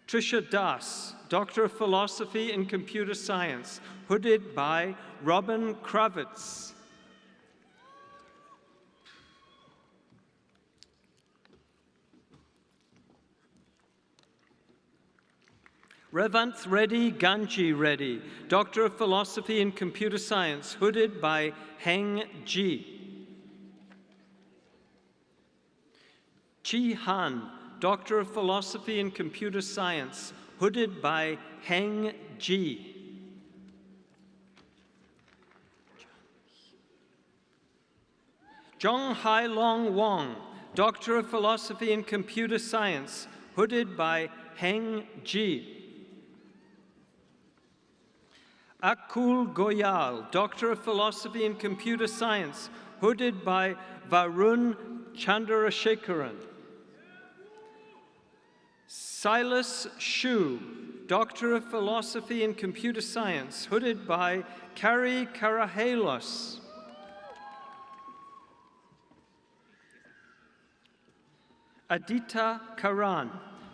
Trisha Das, Doctor of Philosophy in Computer Science, hooded by Robin Kravitz. Revanth Reddy Ganji Reddy, Doctor of Philosophy in Computer Science, hooded by Heng Ji. Chi Han, Doctor of Philosophy in Computer Science, hooded by Heng Ji. Zhong Hai Long Wong, Doctor of Philosophy in Computer Science, hooded by Heng Ji. Akul Goyal, Doctor of Philosophy in Computer Science, hooded by Varun Chandrasekaran. Silas Shu, Doctor of Philosophy in Computer Science, hooded by Kari Karahalos. Adita Karan,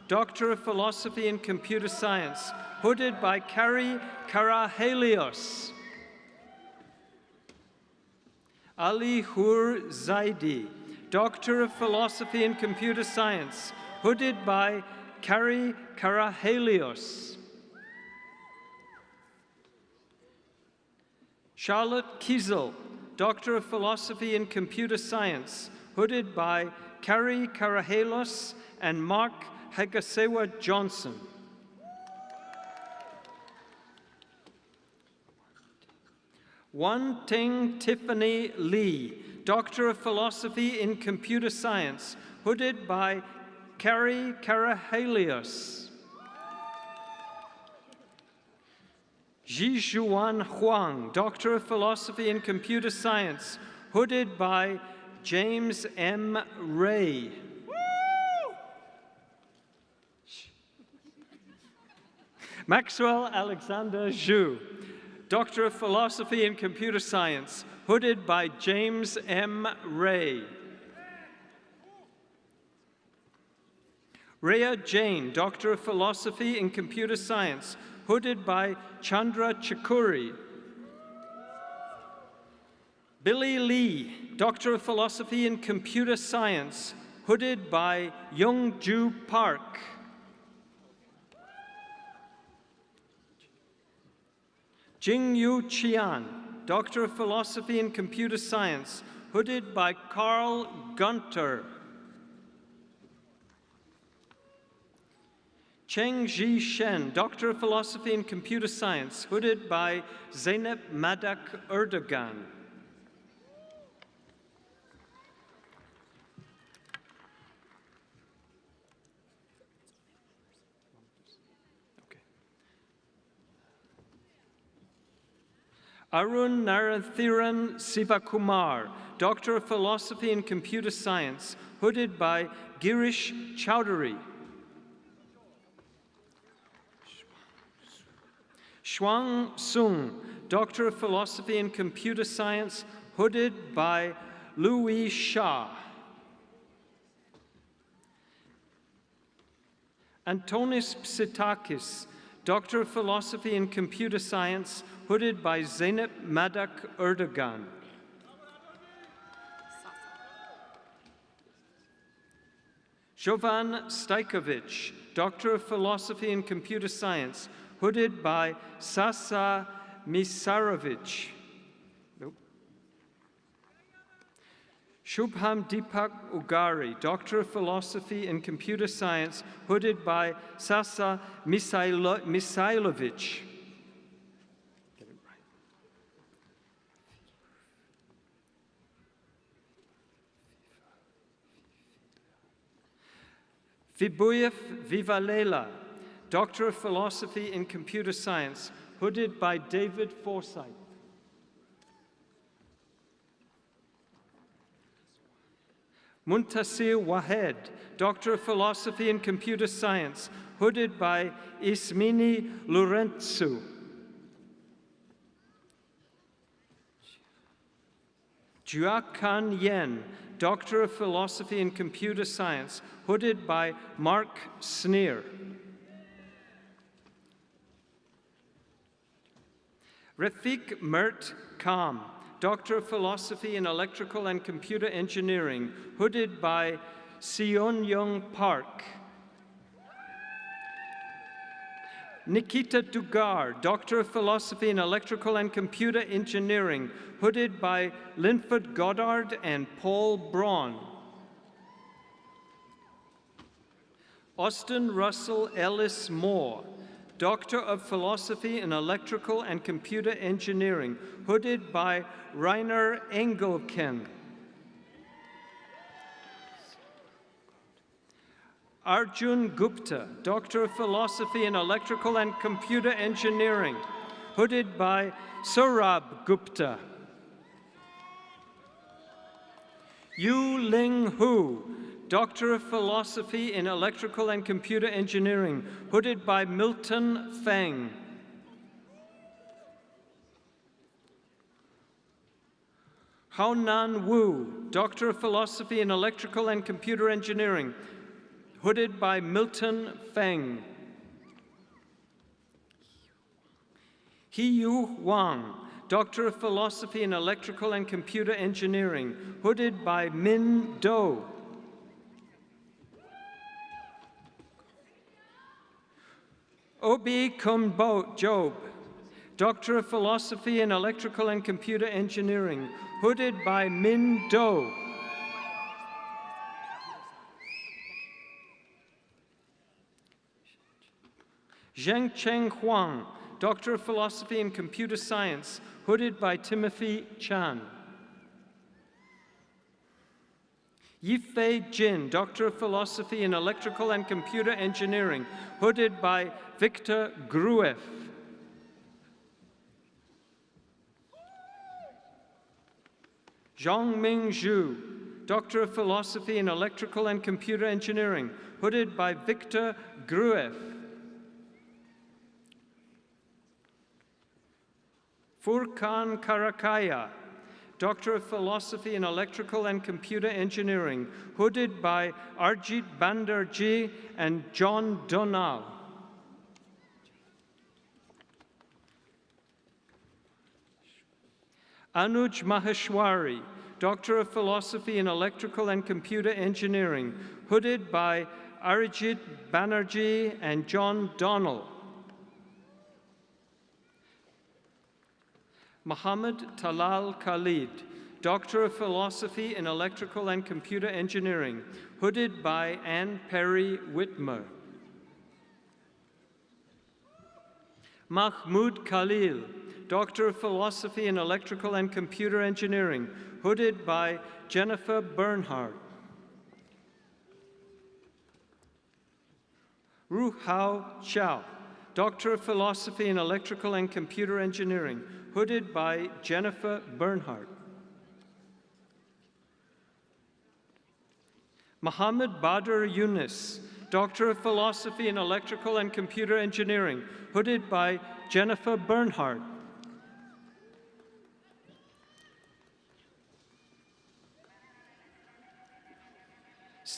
Doctor of Philosophy in Computer Science, hooded by Kari Karahelios. Ali Hur Zaidi, Doctor of Philosophy in Computer Science, hooded by Kari Karahelios. Charlotte Kiesel, Doctor of Philosophy in Computer Science, hooded by Kari Karahalos and Mark Hagasewa Johnson. Wan Ting Tiffany Lee, Doctor of Philosophy in Computer Science, hooded by Kari Karahelios. Zhizhuan Huang, Doctor of Philosophy in Computer Science, hooded by James M. Ray. Maxwell Alexander Zhu, Doctor of Philosophy in Computer Science, hooded by James M. Ray. Rhea Jain, Doctor of Philosophy in Computer Science, hooded by Chandra Chakuri. Billy Lee, Doctor of Philosophy in Computer Science, hooded by Youngju Park. Jingyu Qian, Doctor of Philosophy in Computer Science, hooded by Carl Gunter. Cheng Ji Shen, Doctor of Philosophy in Computer Science, hooded by Zeynep Madak Erdogan. Arun Narathiran Sivakumar, Doctor of Philosophy in Computer Science, hooded by Girish Chowdhury. Shuang Sung, Doctor of Philosophy in Computer Science, hooded by Louis Shah. Antonis Psitakis, Doctor of Philosophy in Computer Science, hooded by Zeynep Madak Erdogan. Jovan Stajkovic, Doctor of Philosophy in Computer Science, hooded by Sasa Misarovic. Nope. Shubham Deepak Ugari, Doctor of Philosophy in Computer Science, hooded by Sasa Misailovic. Get it right. Vibuyev Vivalela, Doctor of Philosophy in Computer Science, hooded by David Forsyth. Muntasir Wahed, Doctor of Philosophy in Computer Science, hooded by Ismini Lourentzou. Juakan Yen, Doctor of Philosophy in Computer Science, hooded by Mark Sneer. Rafiq Mert Kam, Doctor of Philosophy in Electrical and Computer Engineering, hooded by Sion Young Park. Nikita Dugar, Doctor of Philosophy in Electrical and Computer Engineering, hooded by Linford Goddard and Paul Braun. Austin Russell Ellis Moore, Doctor of Philosophy in Electrical and Computer Engineering, hooded by Rainer Engelken. Arjun Gupta, Doctor of Philosophy in Electrical and Computer Engineering, hooded by Saurabh Gupta. Yu Ling Hu, Doctor of Philosophy in Electrical and Computer Engineering, hooded by Milton Feng. Haonan Wu, Doctor of Philosophy in Electrical and Computer Engineering, hooded by Milton Feng. Hiyu Wang, Doctor of Philosophy in Electrical and Computer Engineering, hooded by Min Do. Obi Kumbo Job, Doctor of Philosophy in Electrical and Computer Engineering, hooded by Min Do. Zheng Cheng Huang, Doctor of Philosophy in Computer Science, hooded by Timothy Chan. Yifei Jin, Doctor of Philosophy in Electrical and Computer Engineering, hooded by Victor Gruev. Zhongming Zhu, Doctor of Philosophy in Electrical and Computer Engineering, hooded by Victor Gruev. Furkan Karakaya, Doctor of Philosophy in Electrical and Computer Engineering, hooded by Arjit Bandarji and John Donal. Anuj Maheshwari, Doctor of Philosophy in Electrical and Computer Engineering, hooded by Arijit Banerjee and John Donnell. Muhammad Talal Khalid, Doctor of Philosophy in Electrical and Computer Engineering, hooded by Anne Perry Whitmer. Mahmoud Khalil, Doctor of Philosophy in Electrical and Computer Engineering, hooded by Jennifer Bernhardt. Ru Hao Chao, Doctor of Philosophy in Electrical and Computer Engineering, hooded by Jennifer Bernhardt. Muhammad Badr Yunus, Doctor of Philosophy in Electrical and Computer Engineering, hooded by Jennifer Bernhardt.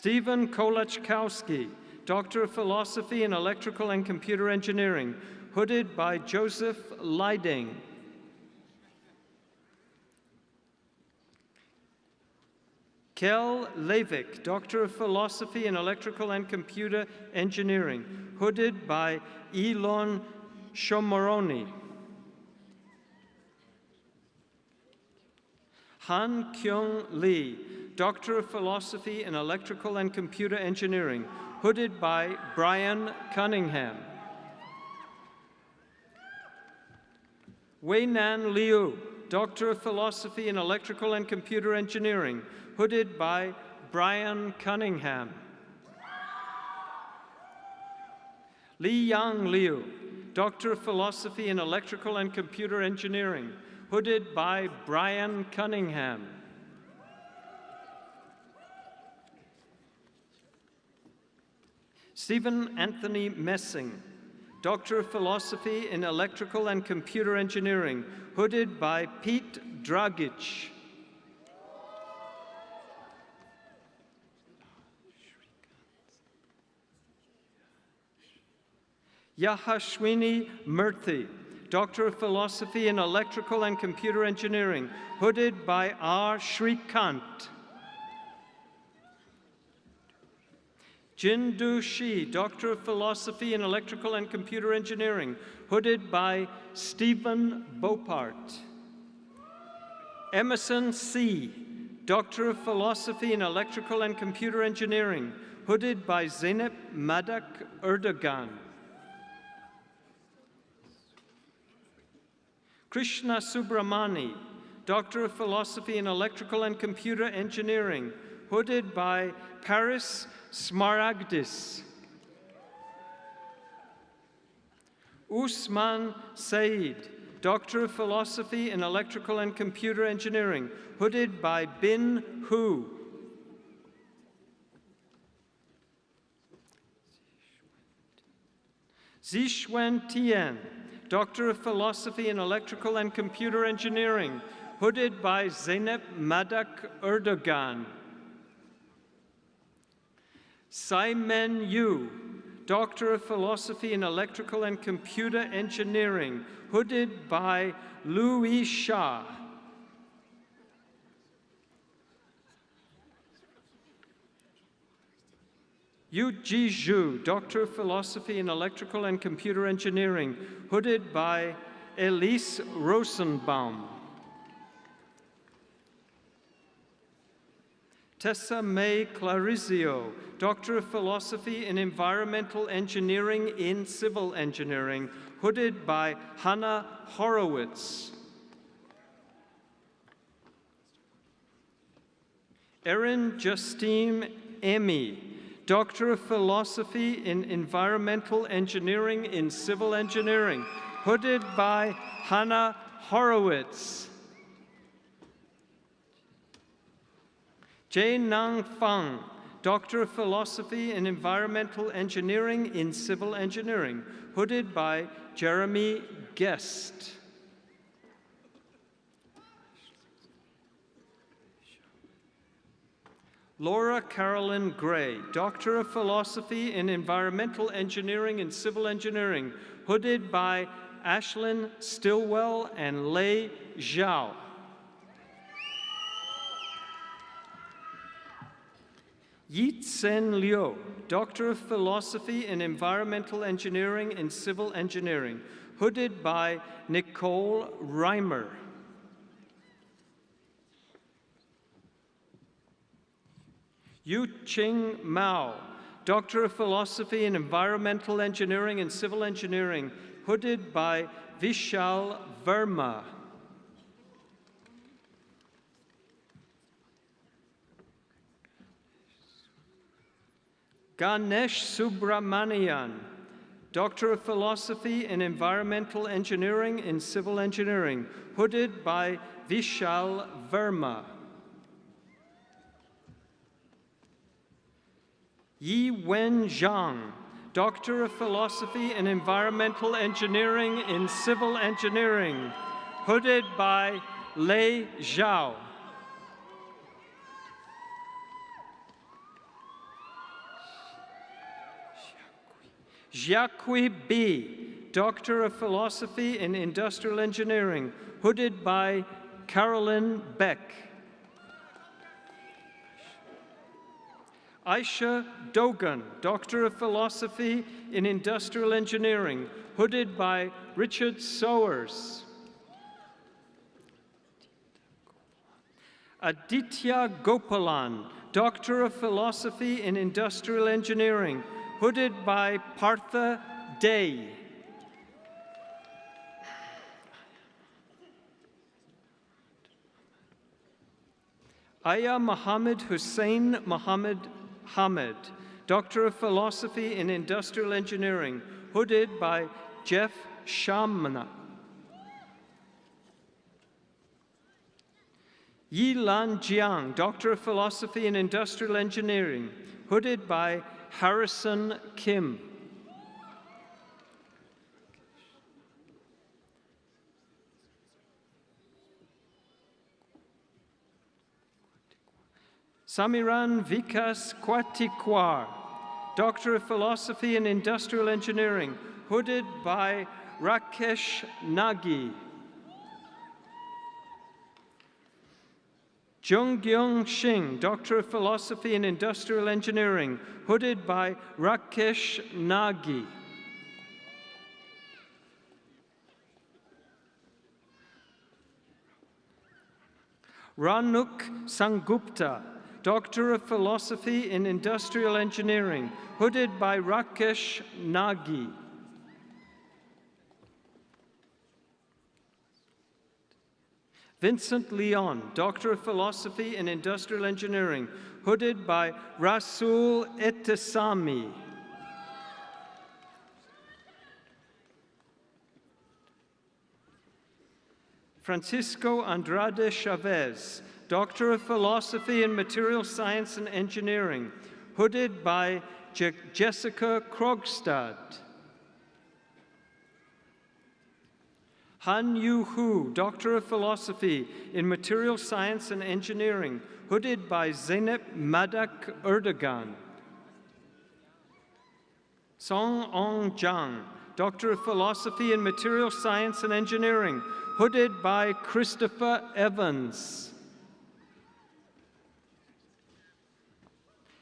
Stephen Kolachkowski, Doctor of Philosophy in Electrical and Computer Engineering, hooded by Joseph Leiding. Kel Levick, Doctor of Philosophy in Electrical and Computer Engineering, hooded by Elon Shomoroni. Han Kyung Lee, Doctor of Philosophy in Electrical and Computer Engineering, hooded by Brian Cunningham. Wei Nan Liu, Doctor of Philosophy in Electrical and Computer Engineering, hooded by Brian Cunningham. Li Yang Liu, Doctor of Philosophy in Electrical and Computer Engineering, hooded by Brian Cunningham. Stephen Anthony Messing, Doctor of Philosophy in Electrical and Computer Engineering, hooded by Pete Dragic. Yahashwini Murthy, Doctor of Philosophy in Electrical and Computer Engineering, hooded by R. Shrikant. Jindu Shi, Doctor of Philosophy in Electrical and Computer Engineering, hooded by Stephen Bopart. Emerson C., Doctor of Philosophy in Electrical and Computer Engineering, hooded by Zeynep Madak Erdogan. Krishna Subramani, Doctor of Philosophy in Electrical and Computer Engineering, hooded by Paris Smaragdis. Usman Said, Doctor of Philosophy in Electrical and Computer Engineering, hooded by Bin Hu. Zixuan Tian, Doctor of Philosophy in Electrical and Computer Engineering, hooded by Zeynep Madak Erdogan. Simon Yu, Doctor of Philosophy in Electrical and Computer Engineering, hooded by Louis Shah. Yu Ji Zhu, Doctor of Philosophy in Electrical and Computer Engineering, hooded by Elise Rosenbaum. Tessa May Clarizio, Doctor of Philosophy in Environmental Engineering in Civil Engineering, hooded by Hannah Horowitz. Erin Justine Emmy, Doctor of Philosophy in Environmental Engineering in Civil Engineering, hooded by Hannah Horowitz. Jay Nang Fang, Doctor of Philosophy in Environmental Engineering in Civil Engineering, hooded by Jeremy Guest. Laura Carolyn Gray, Doctor of Philosophy in Environmental Engineering and Civil Engineering, hooded by Ashlyn Stillwell and Lei Zhao. Yitsen Liu, Doctor of Philosophy in Environmental Engineering and Civil Engineering, hooded by Nicole Reimer. Yu Ching Mao, Doctor of Philosophy in Environmental Engineering and Civil Engineering, hooded by Vishal Verma. Ganesh Subramanian, Doctor of Philosophy in Environmental Engineering and Civil Engineering, hooded by Vishal Verma. Yi Wen Zhang, Doctor of Philosophy in Environmental Engineering in Civil Engineering, hooded by Lei Zhao. Jiaqui B, Doctor of Philosophy in Industrial Engineering, hooded by Carolyn Beck. Aisha Dogan, Doctor of Philosophy in Industrial Engineering, hooded by Richard Sowers. Aditya Gopalan, Doctor of Philosophy in Industrial Engineering, hooded by Partha Day. Aya Muhammad Hussein Muhammad Hamid, Doctor of Philosophy in Industrial Engineering, hooded by Jeff Shamna. Yi Lan Jiang, Doctor of Philosophy in Industrial Engineering, hooded by Harrison Kim. Samiran Vikas Kwatikwar, Doctor of Philosophy in Industrial Engineering, hooded by Rakesh Nagi. Junggyung Singh, Doctor of Philosophy in Industrial Engineering, hooded by Rakesh Nagi. Ranuk Sangupta, Doctor of Philosophy in Industrial Engineering, hooded by Rakesh Nagi. Vincent Leon, Doctor of Philosophy in Industrial Engineering, hooded by Rasul Ettesami. Francisco Andrade Chavez, Doctor of Philosophy in Material Science and Engineering, hooded by Jessica Krogstad. Han Yu Hu, Doctor of Philosophy in Material Science and Engineering, hooded by Zeynep Madak Erdogan. Song Ong Zhang, Doctor of Philosophy in Material Science and Engineering, hooded by Christopher Evans.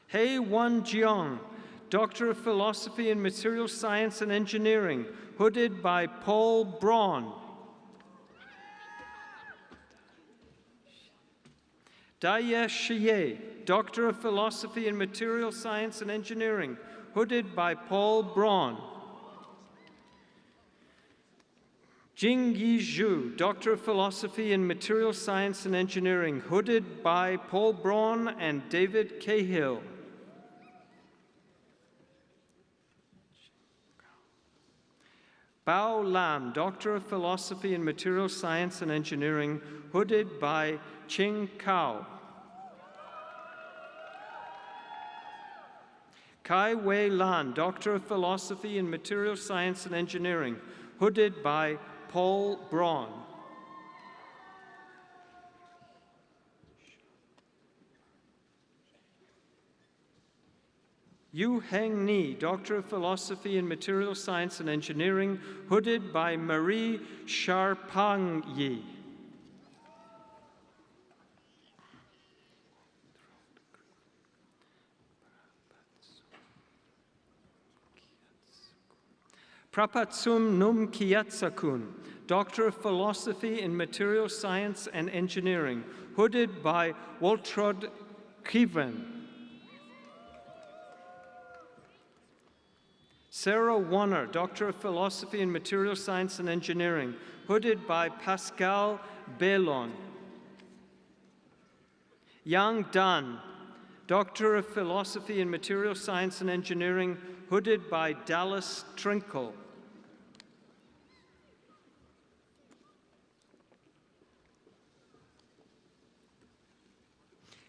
Hei Wan Jiang, Doctor of Philosophy in Material Science and Engineering, hooded by Paul Braun. Dayesh Shiye, Doctor of Philosophy in Material Science and Engineering, hooded by Paul Braun. Jingyi Zhu, Doctor of Philosophy in Material Science and Engineering, hooded by Paul Braun and David Cahill. Bao Lam, Doctor of Philosophy in Material Science and Engineering, hooded by Ching Kao. Kai Wei Lan, Doctor of Philosophy in Material Science and Engineering, hooded by Paul Braun. Yu Heng Ni, Doctor of Philosophy in Material Science and Engineering, hooded by Marie Sharpang Yi. Prapatsum Num Kiyatsakun, Doctor of Philosophy in Material Science and Engineering, hooded by Waltrod Kiven. Sarah Warner, Doctor of Philosophy in Material Science and Engineering, hooded by Pascal Bellon. Yang Dan, Doctor of Philosophy in Material Science and Engineering, hooded by Dallas Trinkle.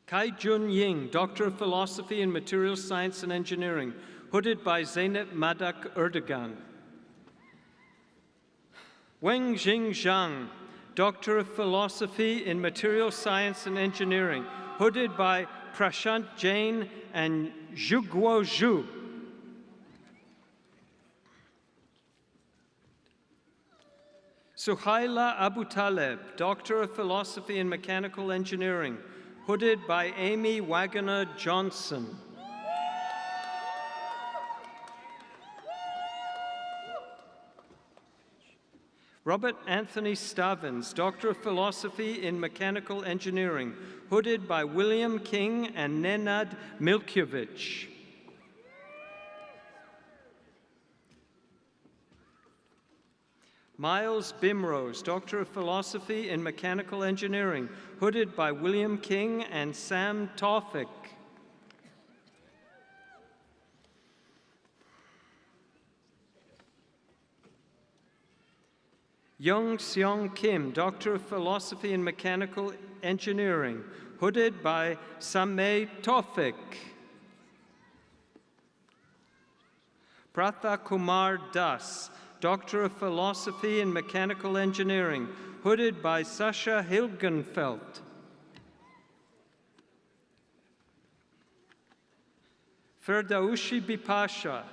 Kai Jun Ying, Doctor of Philosophy in Material Science and Engineering, hooded by Zeynep Madak Erdogan. Weng Jing Zhang, Doctor of Philosophy in Material Science and Engineering, hooded by Prashant Jain and Zhuguo Zhu. Suhaila Abu Taleb, Doctor of Philosophy in Mechanical Engineering, hooded by Amy Wagoner Johnson. Robert Anthony Stavins, Doctor of Philosophy in Mechanical Engineering, hooded by William King and Nenad Milkovich. Miles Bimrose, Doctor of Philosophy in Mechanical Engineering, hooded by William King and Sam Tawfik. Young Seong Kim, Doctor of Philosophy in Mechanical Engineering, hooded by Sameh Tawfik. Pratha Kumar Das, Doctor of Philosophy in Mechanical Engineering, hooded by Sasha Hilgenfeldt. Ferdowsi Bipasha,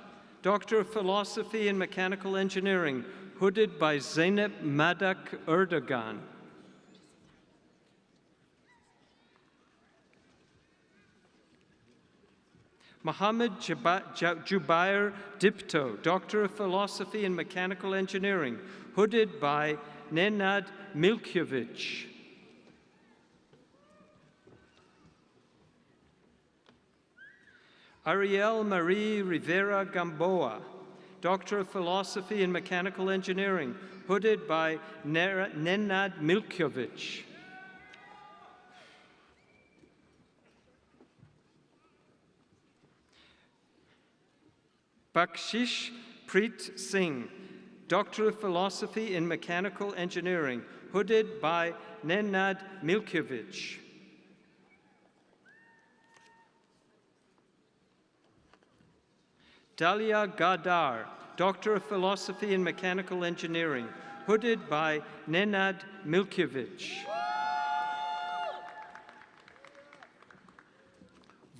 Doctor of Philosophy in Mechanical Engineering, hooded by Zeynep Madak Erdogan. Mohammed Jubair Dipto, Doctor of Philosophy in Mechanical Engineering, hooded by Nenad Milkovich. Ariel Marie Rivera Gamboa, Doctor of Philosophy in Mechanical Engineering, hooded by Nenad Milkovich. Bakshish Preet Singh, Doctor of Philosophy in Mechanical Engineering, hooded by Nenad Milkovich. Dalia Gadar, Doctor of Philosophy in Mechanical Engineering, hooded by Nenad Milkovich.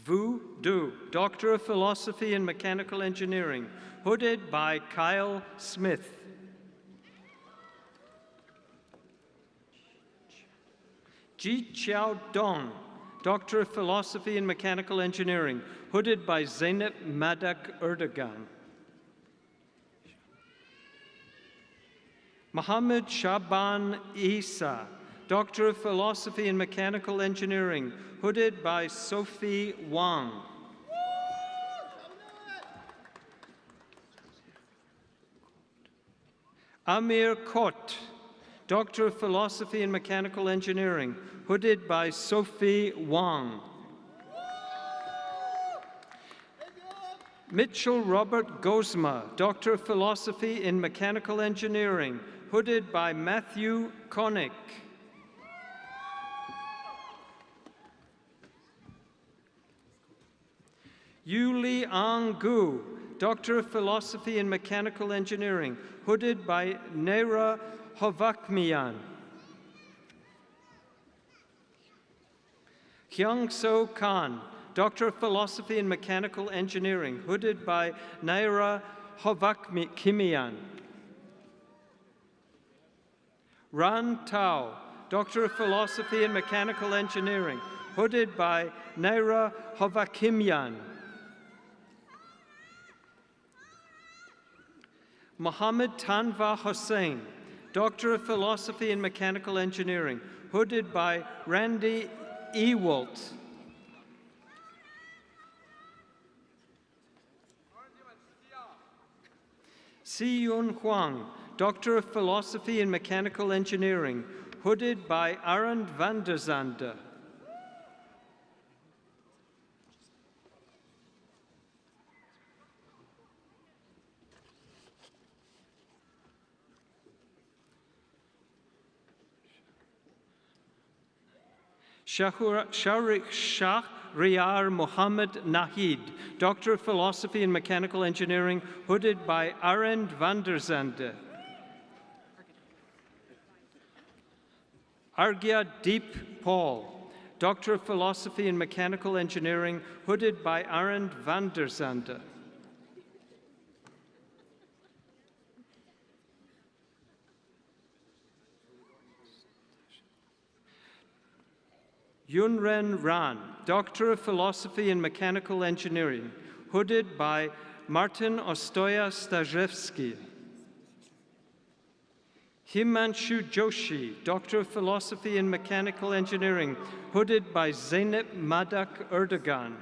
Vu Du, Doctor of Philosophy in Mechanical Engineering, hooded by Kyle Smith. Ji Chiao Dong, Doctor of Philosophy in Mechanical Engineering, hooded by Zeynep Madak Erdogan. Mohammed Shaban Isa, Doctor of Philosophy in Mechanical Engineering, hooded by Sophie Wang. Amir Kot, Doctor of Philosophy in Mechanical Engineering, hooded by Sophie Wang. Mitchell Robert Gozma, Doctor of Philosophy in Mechanical Engineering, hooded by Matthew Connick. Yuli Angu, Doctor of Philosophy in Mechanical Engineering, hooded by Neira Hovakmian. Hyung-So Khan, Doctor of Philosophy in Mechanical Engineering, hooded by Naira Hovakimian. Ran Tao, Doctor of Philosophy in Mechanical Engineering, hooded by Naira Hovakimian. Mohammed Tanva Hossain, Doctor of Philosophy in Mechanical Engineering, hooded by Randy Ewalt. Si-Yun Huang, Doctor of Philosophy in Mechanical Engineering, hooded by Arend van der Zande. Shahriar Mohammed Nahid, Doctor of Philosophy in Mechanical Engineering, hooded by Arend van der Zande. Argya Deep Paul, Doctor of Philosophy in Mechanical Engineering, hooded by Arend van der Zande. Yunren Ran, Doctor of Philosophy in Mechanical Engineering, hooded by Martin Ostoya-Stajewski. Himanshu Joshi, Doctor of Philosophy in Mechanical Engineering, hooded by Zeynep Madak Erdogan.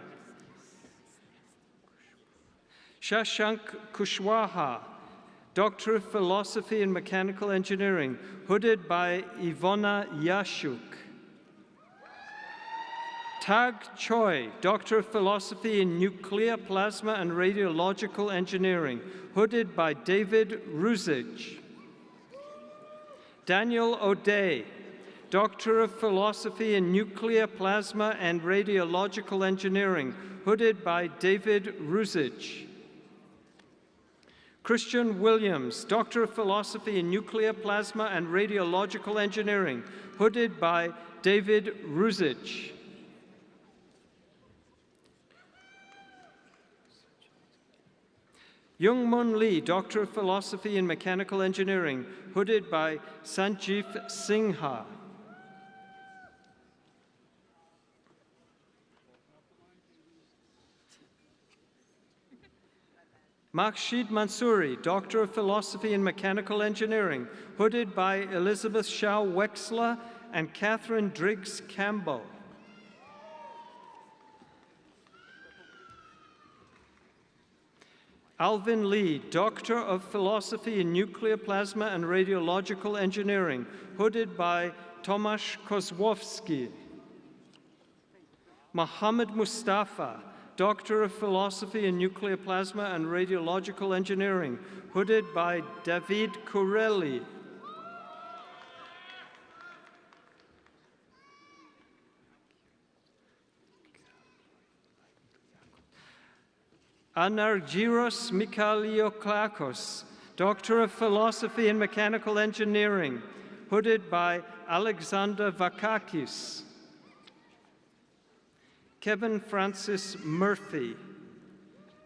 Shashank Kushwaha, Doctor of Philosophy in Mechanical Engineering, hooded by Ivona Yashuk. Tag Choi, Doctor of Philosophy in Nuclear, Plasma, and Radiological Engineering, hooded by David Ruzich. Daniel O'Day, Doctor of Philosophy in Nuclear, Plasma, and Radiological Engineering, hooded by David Ruzich. Christian Williams, Doctor of Philosophy in Nuclear, Plasma, and Radiological Engineering, hooded by David Ruzich. Youngmun Lee, Doctor of Philosophy in Mechanical Engineering, hooded by Sanjeev Singha. Makhshid Mansouri, Doctor of Philosophy in Mechanical Engineering, hooded by Elizabeth Shao Wexler and Catherine Driggs Campbell. Alvin Lee, Doctor of Philosophy in Nuclear, Plasma, and Radiological Engineering, hooded by Tomasz Kozłowski. Mohammed Mustafa, Doctor of Philosophy in Nuclear, Plasma, and Radiological Engineering, hooded by David Kureli. Anargyros Mikhaliokakos, Doctor of Philosophy in Mechanical Engineering, hooded by Alexander Vakakis. Kevin Francis Murphy,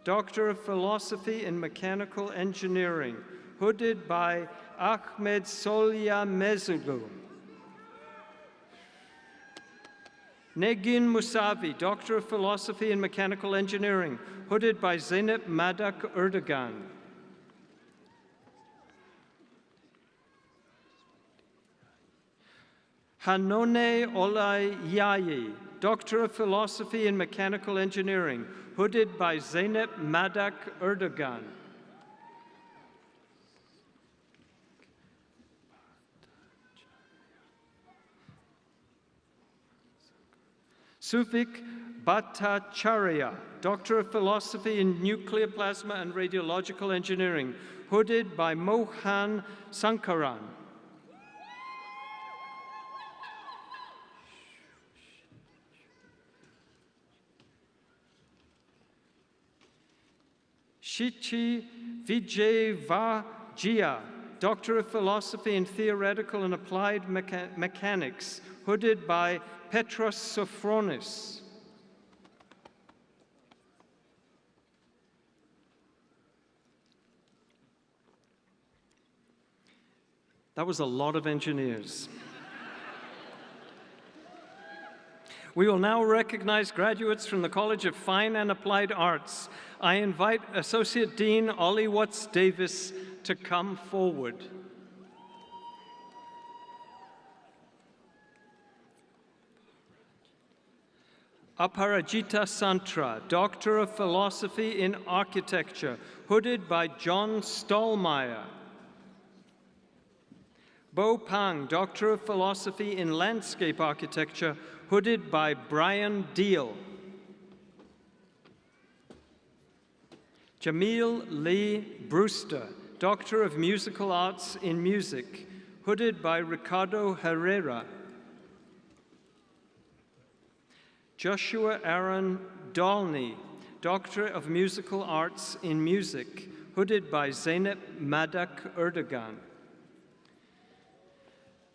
Doctor of Philosophy in Mechanical Engineering, hooded by Ahmed Solya Mezuglu. Negin Musavi, Doctor of Philosophy in Mechanical Engineering, hooded by Zeynep Madak Erdogan. Hanone Olayayi, Doctor of Philosophy in Mechanical Engineering, hooded by Zeynep Madak Erdogan. Suvik Bhattacharya, Doctor of Philosophy in Nuclear, Plasma, and Radiological Engineering, hooded by Mohan Sankaran. Shichi Vijayvajia, Doctor of Philosophy in Theoretical and Applied Mechanics, hooded by Petros Sophronis. That was a lot of engineers. We will now recognize graduates from the College of Fine and Applied Arts. I invite Associate Dean Ollie Watts Davis to come forward. Aparajita Santra, Doctor of Philosophy in Architecture, hooded by John Stallmeyer. Bo Pang, Doctor of Philosophy in Landscape Architecture, hooded by Brian Deal. Jamil Lee Brewster, Doctor of Musical Arts in Music, hooded by Ricardo Herrera. Joshua Aaron Dolny, Doctor of Musical Arts in Music, hooded by Zeynep Madak Erdogan.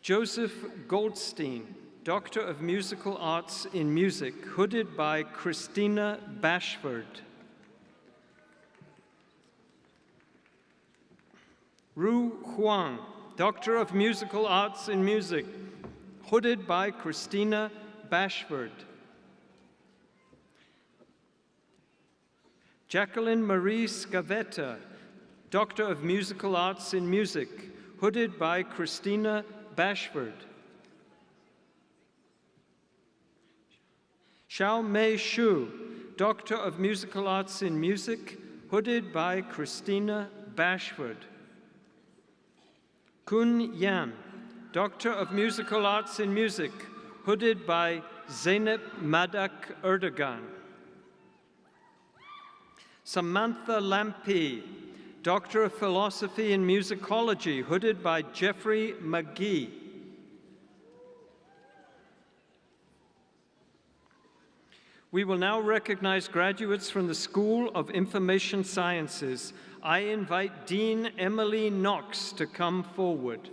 Joseph Goldstein, Doctor of Musical Arts in Music, hooded by Christina Bashford. Ru Huang, Doctor of Musical Arts in Music, hooded by Christina Bashford. Jacqueline Marie Scavetta, Doctor of Musical Arts in Music, hooded by Christina Bashford. Xiao Mei Shu, Doctor of Musical Arts in Music, hooded by Christina Bashford. Kun Yan, Doctor of Musical Arts in Music, hooded by Zeynep Madak Erdogan. Samantha Lampe, Doctor of Philosophy in Musicology, hooded by Jeffrey McGee. We will now recognize graduates from the School of Information Sciences. I invite Dean Emily Knox to come forward.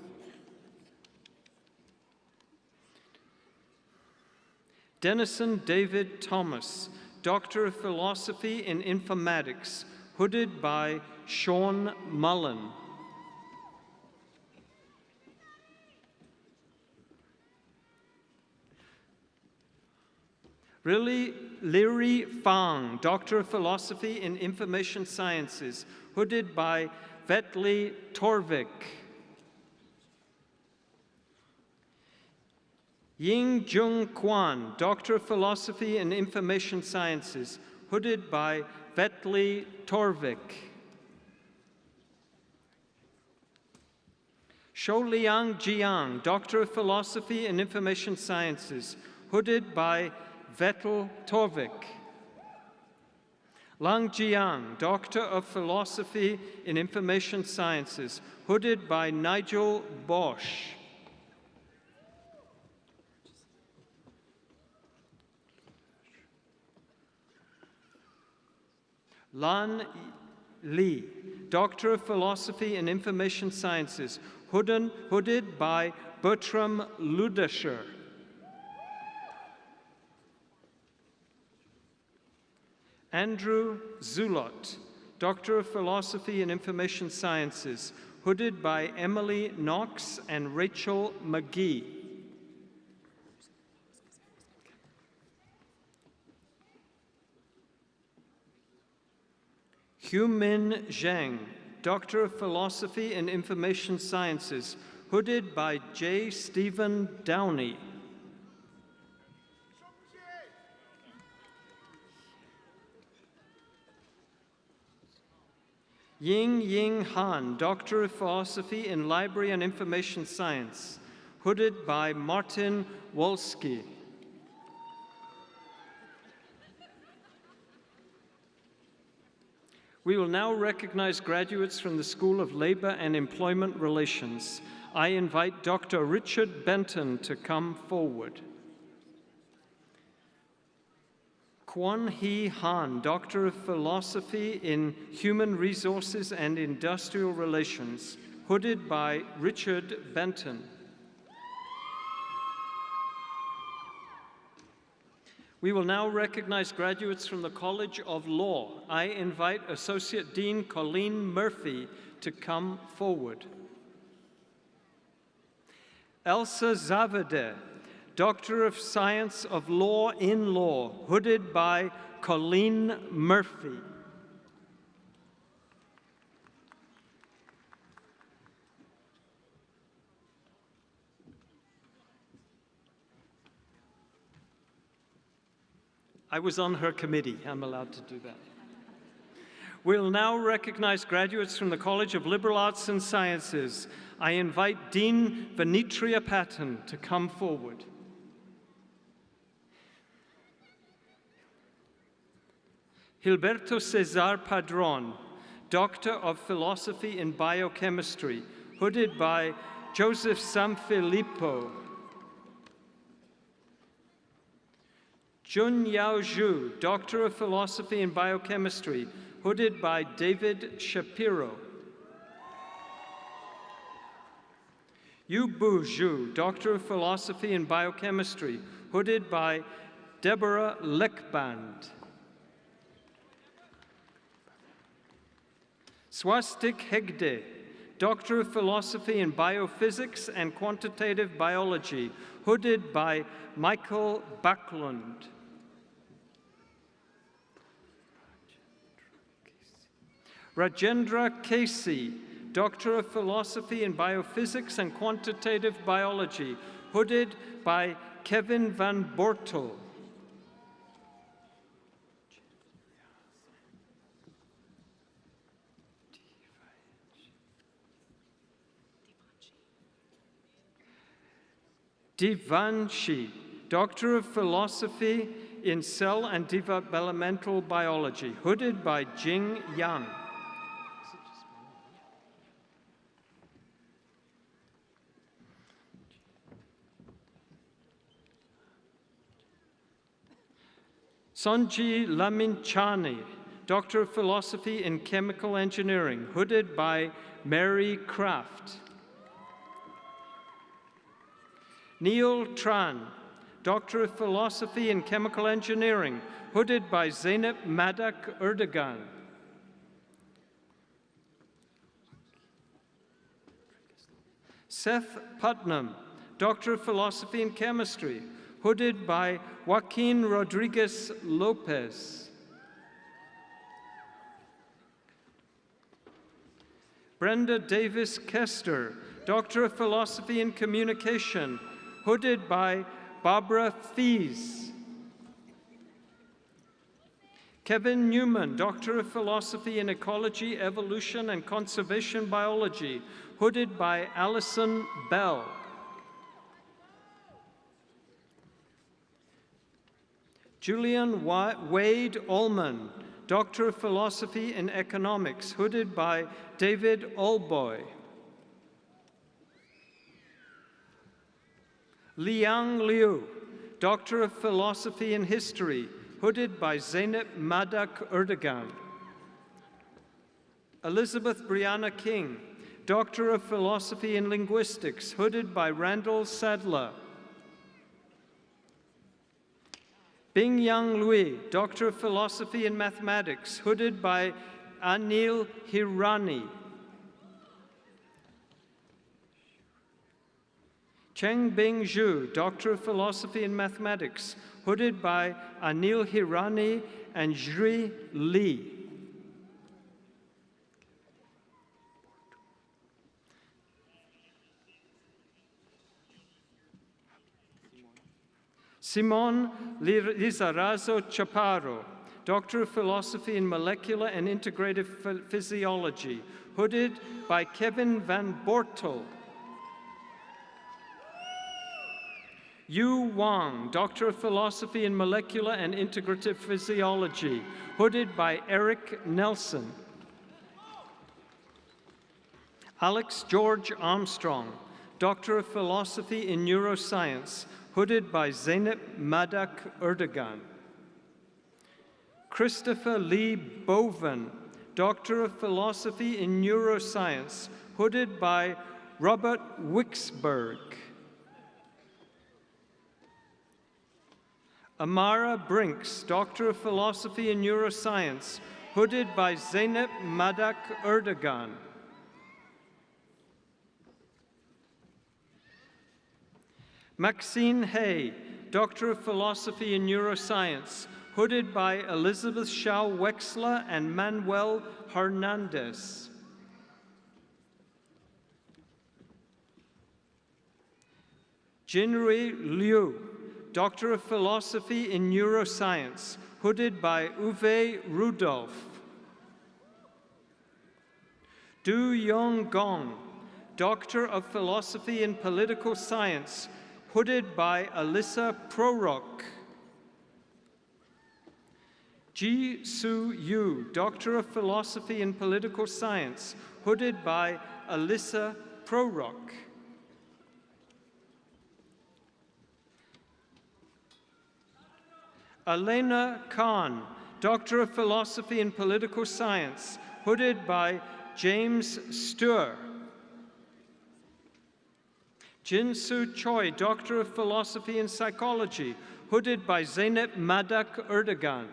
Denison David Thomas, Doctor of Philosophy in Informatics, hooded by Sean Mullen. Liri Fang, Doctor of Philosophy in Information Sciences, hooded by Vetli Torvik. Ying Jung Kwan, Doctor of Philosophy in Information Sciences, hooded by Vetli Torvik. Shouliang Jiang, Doctor of Philosophy in Information Sciences, hooded by Vettel Torvik. Lang Jiang, Doctor of Philosophy in Information Sciences, hooded by Nigel Bosch. Lan Li, Doctor of Philosophy in Information Sciences, hooded by Bertram Ludescher. Andrew Zulot, Doctor of Philosophy in Information Sciences, hooded by Emily Knox and Rachel McGee. Hu-Min Zhang, Doctor of Philosophy in Information Sciences, hooded by J. Stephen Downey. Ying Ying Han, Doctor of Philosophy in Library and Information Science, hooded by Martin Wolski. We will now recognize graduates from the School of Labor and Employment Relations. I invite Dr. Richard Benton to come forward. Kwon Hee Han, Doctor of Philosophy in Human Resources and Industrial Relations, hooded by Richard Benton. We will now recognize graduates from the College of Law. I invite Associate Dean Colleen Murphy to come forward. Elsa Zavade, Doctor of Science of Law in Law, hooded by Colleen Murphy. I was on her committee. I'm allowed to do that. We'll now recognize graduates from the College of Liberal Arts and Sciences. I invite Dean Venitria Patton to come forward. Gilberto Cesar Padron, Doctor of Philosophy in Biochemistry, hooded by Joseph Sanfilippo. Jun Yao Zhu, Doctor of Philosophy in Biochemistry, hooded by David Shapiro. Yu Bu Zhu, Doctor of Philosophy in Biochemistry, hooded by Deborah Leckband. Swastik Hegde, Doctor of Philosophy in Biophysics and Quantitative Biology, hooded by Michael Backlund. Rajendra Casey, Doctor of Philosophy in Biophysics and Quantitative Biology, hooded by Kevin van Bortel. Divanshi, Doctor of Philosophy in Cell and Developmental Biology, hooded by Jing Yang. Sonji Laminchani, Doctor of Philosophy in Chemical Engineering, hooded by Mary Kraft. Neil Tran, Doctor of Philosophy in Chemical Engineering, hooded by Zeynep Madak Erdogan. Seth Putnam, Doctor of Philosophy in Chemistry, hooded by Joaquin Rodriguez Lopez. Brenda Davis Kester, Doctor of Philosophy in Communication, hooded by Barbara Fees. Kevin Newman, Doctor of Philosophy in Ecology, Evolution, and Conservation Biology, hooded by Allison Bell. Julian Wade Ullman, Doctor of Philosophy in Economics, hooded by David Olboy. Liang Liu, Doctor of Philosophy in History, hooded by Zeynep Madak Erdogan. Elizabeth Brianna King, Doctor of Philosophy in Linguistics, hooded by Randall Sadler. Bingyang Lui, Doctor of Philosophy in Mathematics, hooded by Anil Hirani. Chengbing Zhu, Doctor of Philosophy in Mathematics, hooded by Anil Hirani and Zhi Li. Simon Lizarazo Chaparro, Doctor of Philosophy in Molecular and Integrative Physiology, hooded by Kevin van Bortel. Yu Wang, Doctor of Philosophy in Molecular and Integrative Physiology, hooded by Eric Nelson. Alex George Armstrong, Doctor of Philosophy in Neuroscience, hooded by Zeynep Madak Erdogan. Christopher Lee Boven, Doctor of Philosophy in Neuroscience, hooded by Robert Wicksberg. Amara Brinks, Doctor of Philosophy in Neuroscience, hooded by Zeynep Madak Erdogan. Maxine Hay, Doctor of Philosophy in Neuroscience, hooded by Elizabeth Shao Wexler and Manuel Hernandez. Jinrui Liu, Doctor of Philosophy in Neuroscience, hooded by Uwe Rudolph. Du Yong Gong, Doctor of Philosophy in Political Science, hooded by Alyssa Prorok. Ji Su Yu, Doctor of Philosophy in Political Science, hooded by Alyssa Prorok. Elena Khan, Doctor of Philosophy in Political Science, hooded by James Stuhr. Jin-Soo Choi, Doctor of Philosophy in Psychology, hooded by Zeynep Madak Erdogan.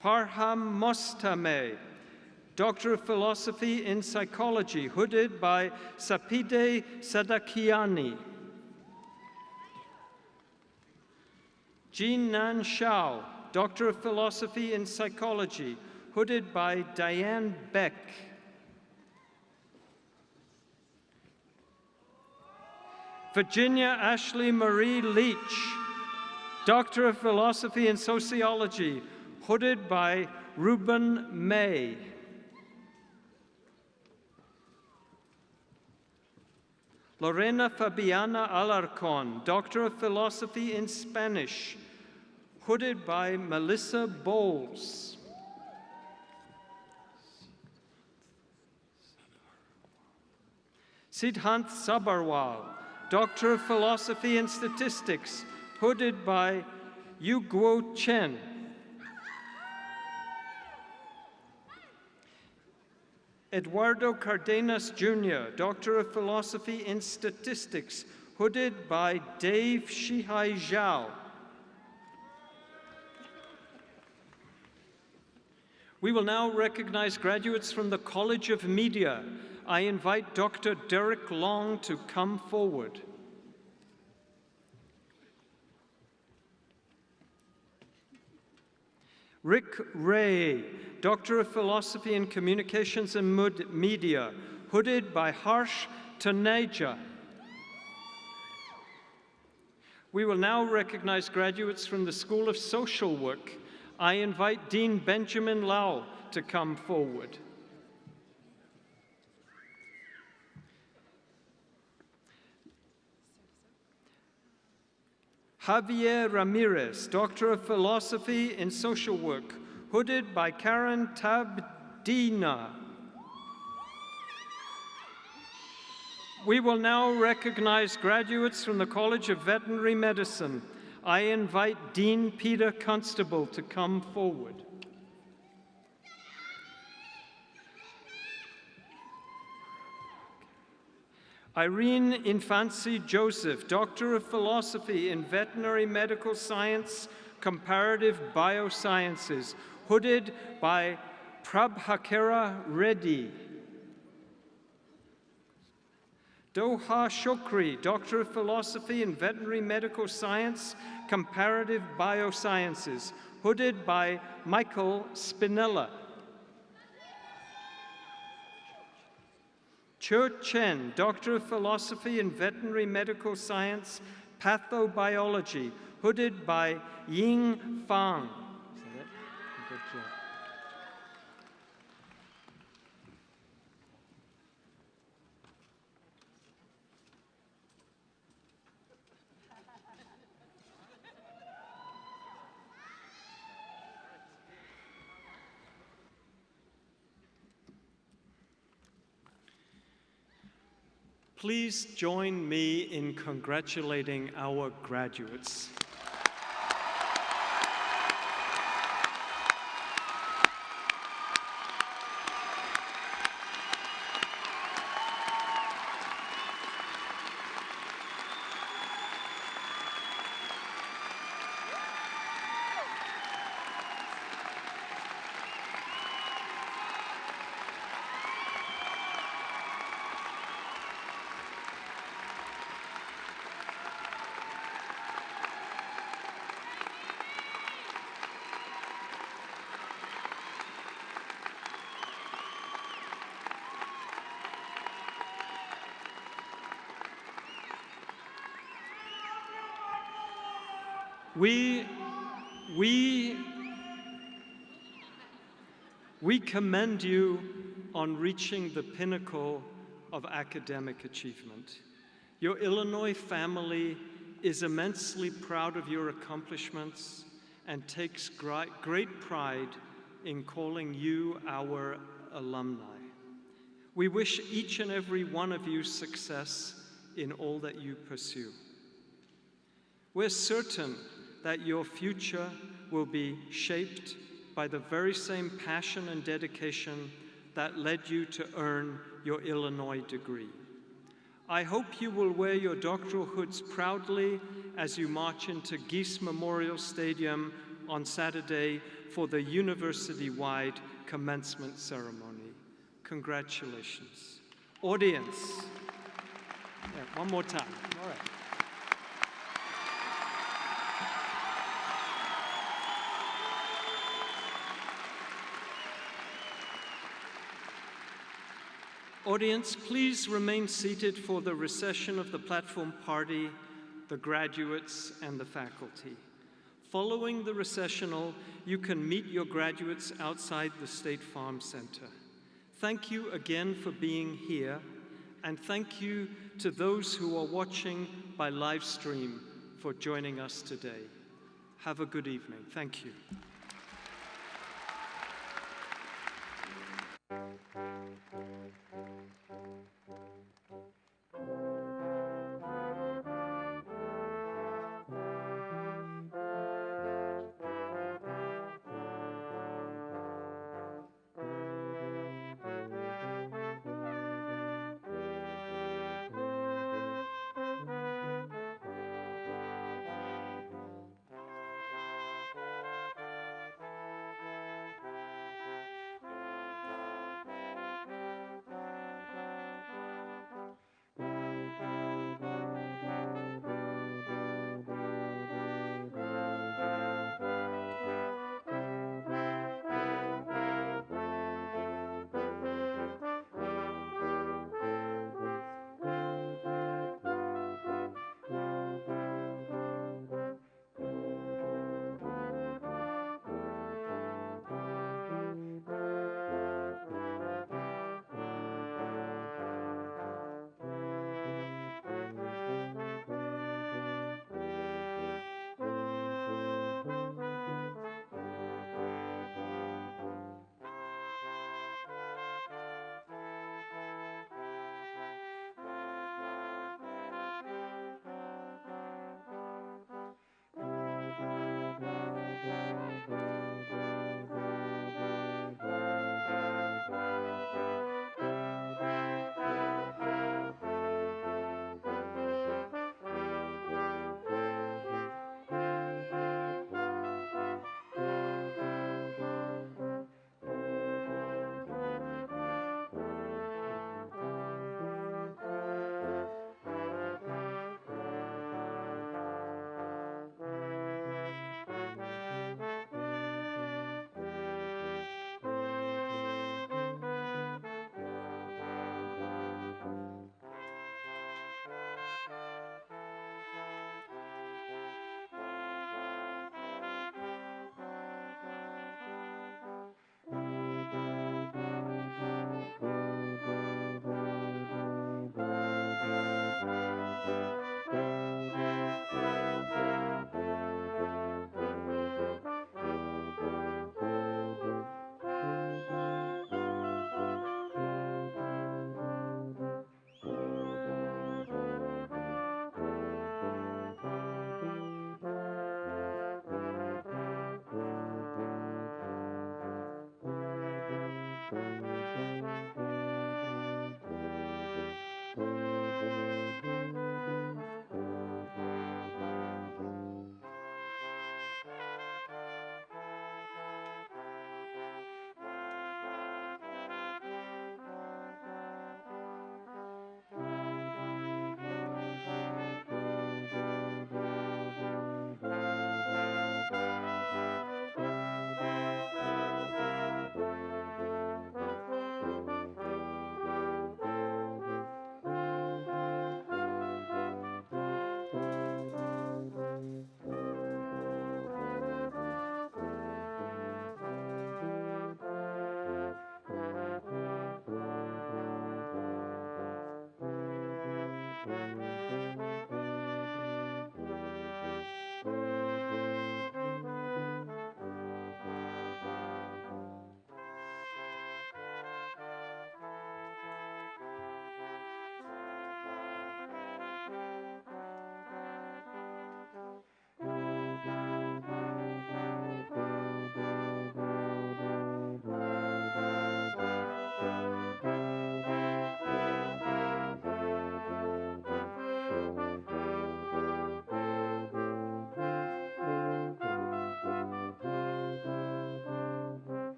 Parham Mostame, Doctor of Philosophy in Psychology, hooded by Sapide Sadakiani. Jean Nan Shao, Doctor of Philosophy in Psychology, hooded by Diane Beck. Virginia Ashley Marie Leach, Doctor of Philosophy in Sociology, hooded by Ruben May. Lorena Fabiana Alarcon, Doctor of Philosophy in Spanish, hooded by Melissa Bowles. Siddhant Sabharwal, Doctor of Philosophy in Statistics, hooded by Yu Guo Chen. Eduardo Cardenas Jr., Doctor of Philosophy in Statistics, hooded by Dave Shihai Zhao. We will now recognize graduates from the College of Media. I invite Dr. Derek Long to come forward. Rick Ray, Doctor of Philosophy in Communications and Media, hooded by Harsh Taneja. We will now recognize graduates from the School of Social Work. I invite Dean Benjamin Lau to come forward. Javier Ramirez, Doctor of Philosophy in Social Work, hooded by Karen Tabdina. We will now recognize graduates from the College of Veterinary Medicine. I invite Dean Peter Constable to come forward. Irene Infancy Joseph, Doctor of Philosophy in Veterinary Medical Science, Comparative Biosciences, hooded by Prabhakara Reddy. Doha Shokri, Doctor of Philosophy in Veterinary Medical Science, Comparative Biosciences, hooded by Michael Spinella. Cho Chen, Doctor of Philosophy in Veterinary Medical Science, Pathobiology, hooded by Ying Fang. Please join me in congratulating our graduates. We commend you on reaching the pinnacle of academic achievement. Your Illinois family is immensely proud of your accomplishments and takes great pride in calling you our alumni. We wish each and every one of you success in all that you pursue. We're certain that your future will be shaped by the very same passion and dedication that led you to earn your Illinois degree. I hope you will wear your doctoral hoods proudly as you march into Geese Memorial Stadium on Saturday for the university-wide commencement ceremony. Congratulations. Audience. Yeah, one more time. All right. Audience, please remain seated for the recession of the platform party, the graduates, and the faculty. Following the recessional, you can meet your graduates outside the State Farm Center. Thank you again for being here, and thank you to those who are watching by live stream for joining us today. Have a good evening. Thank you.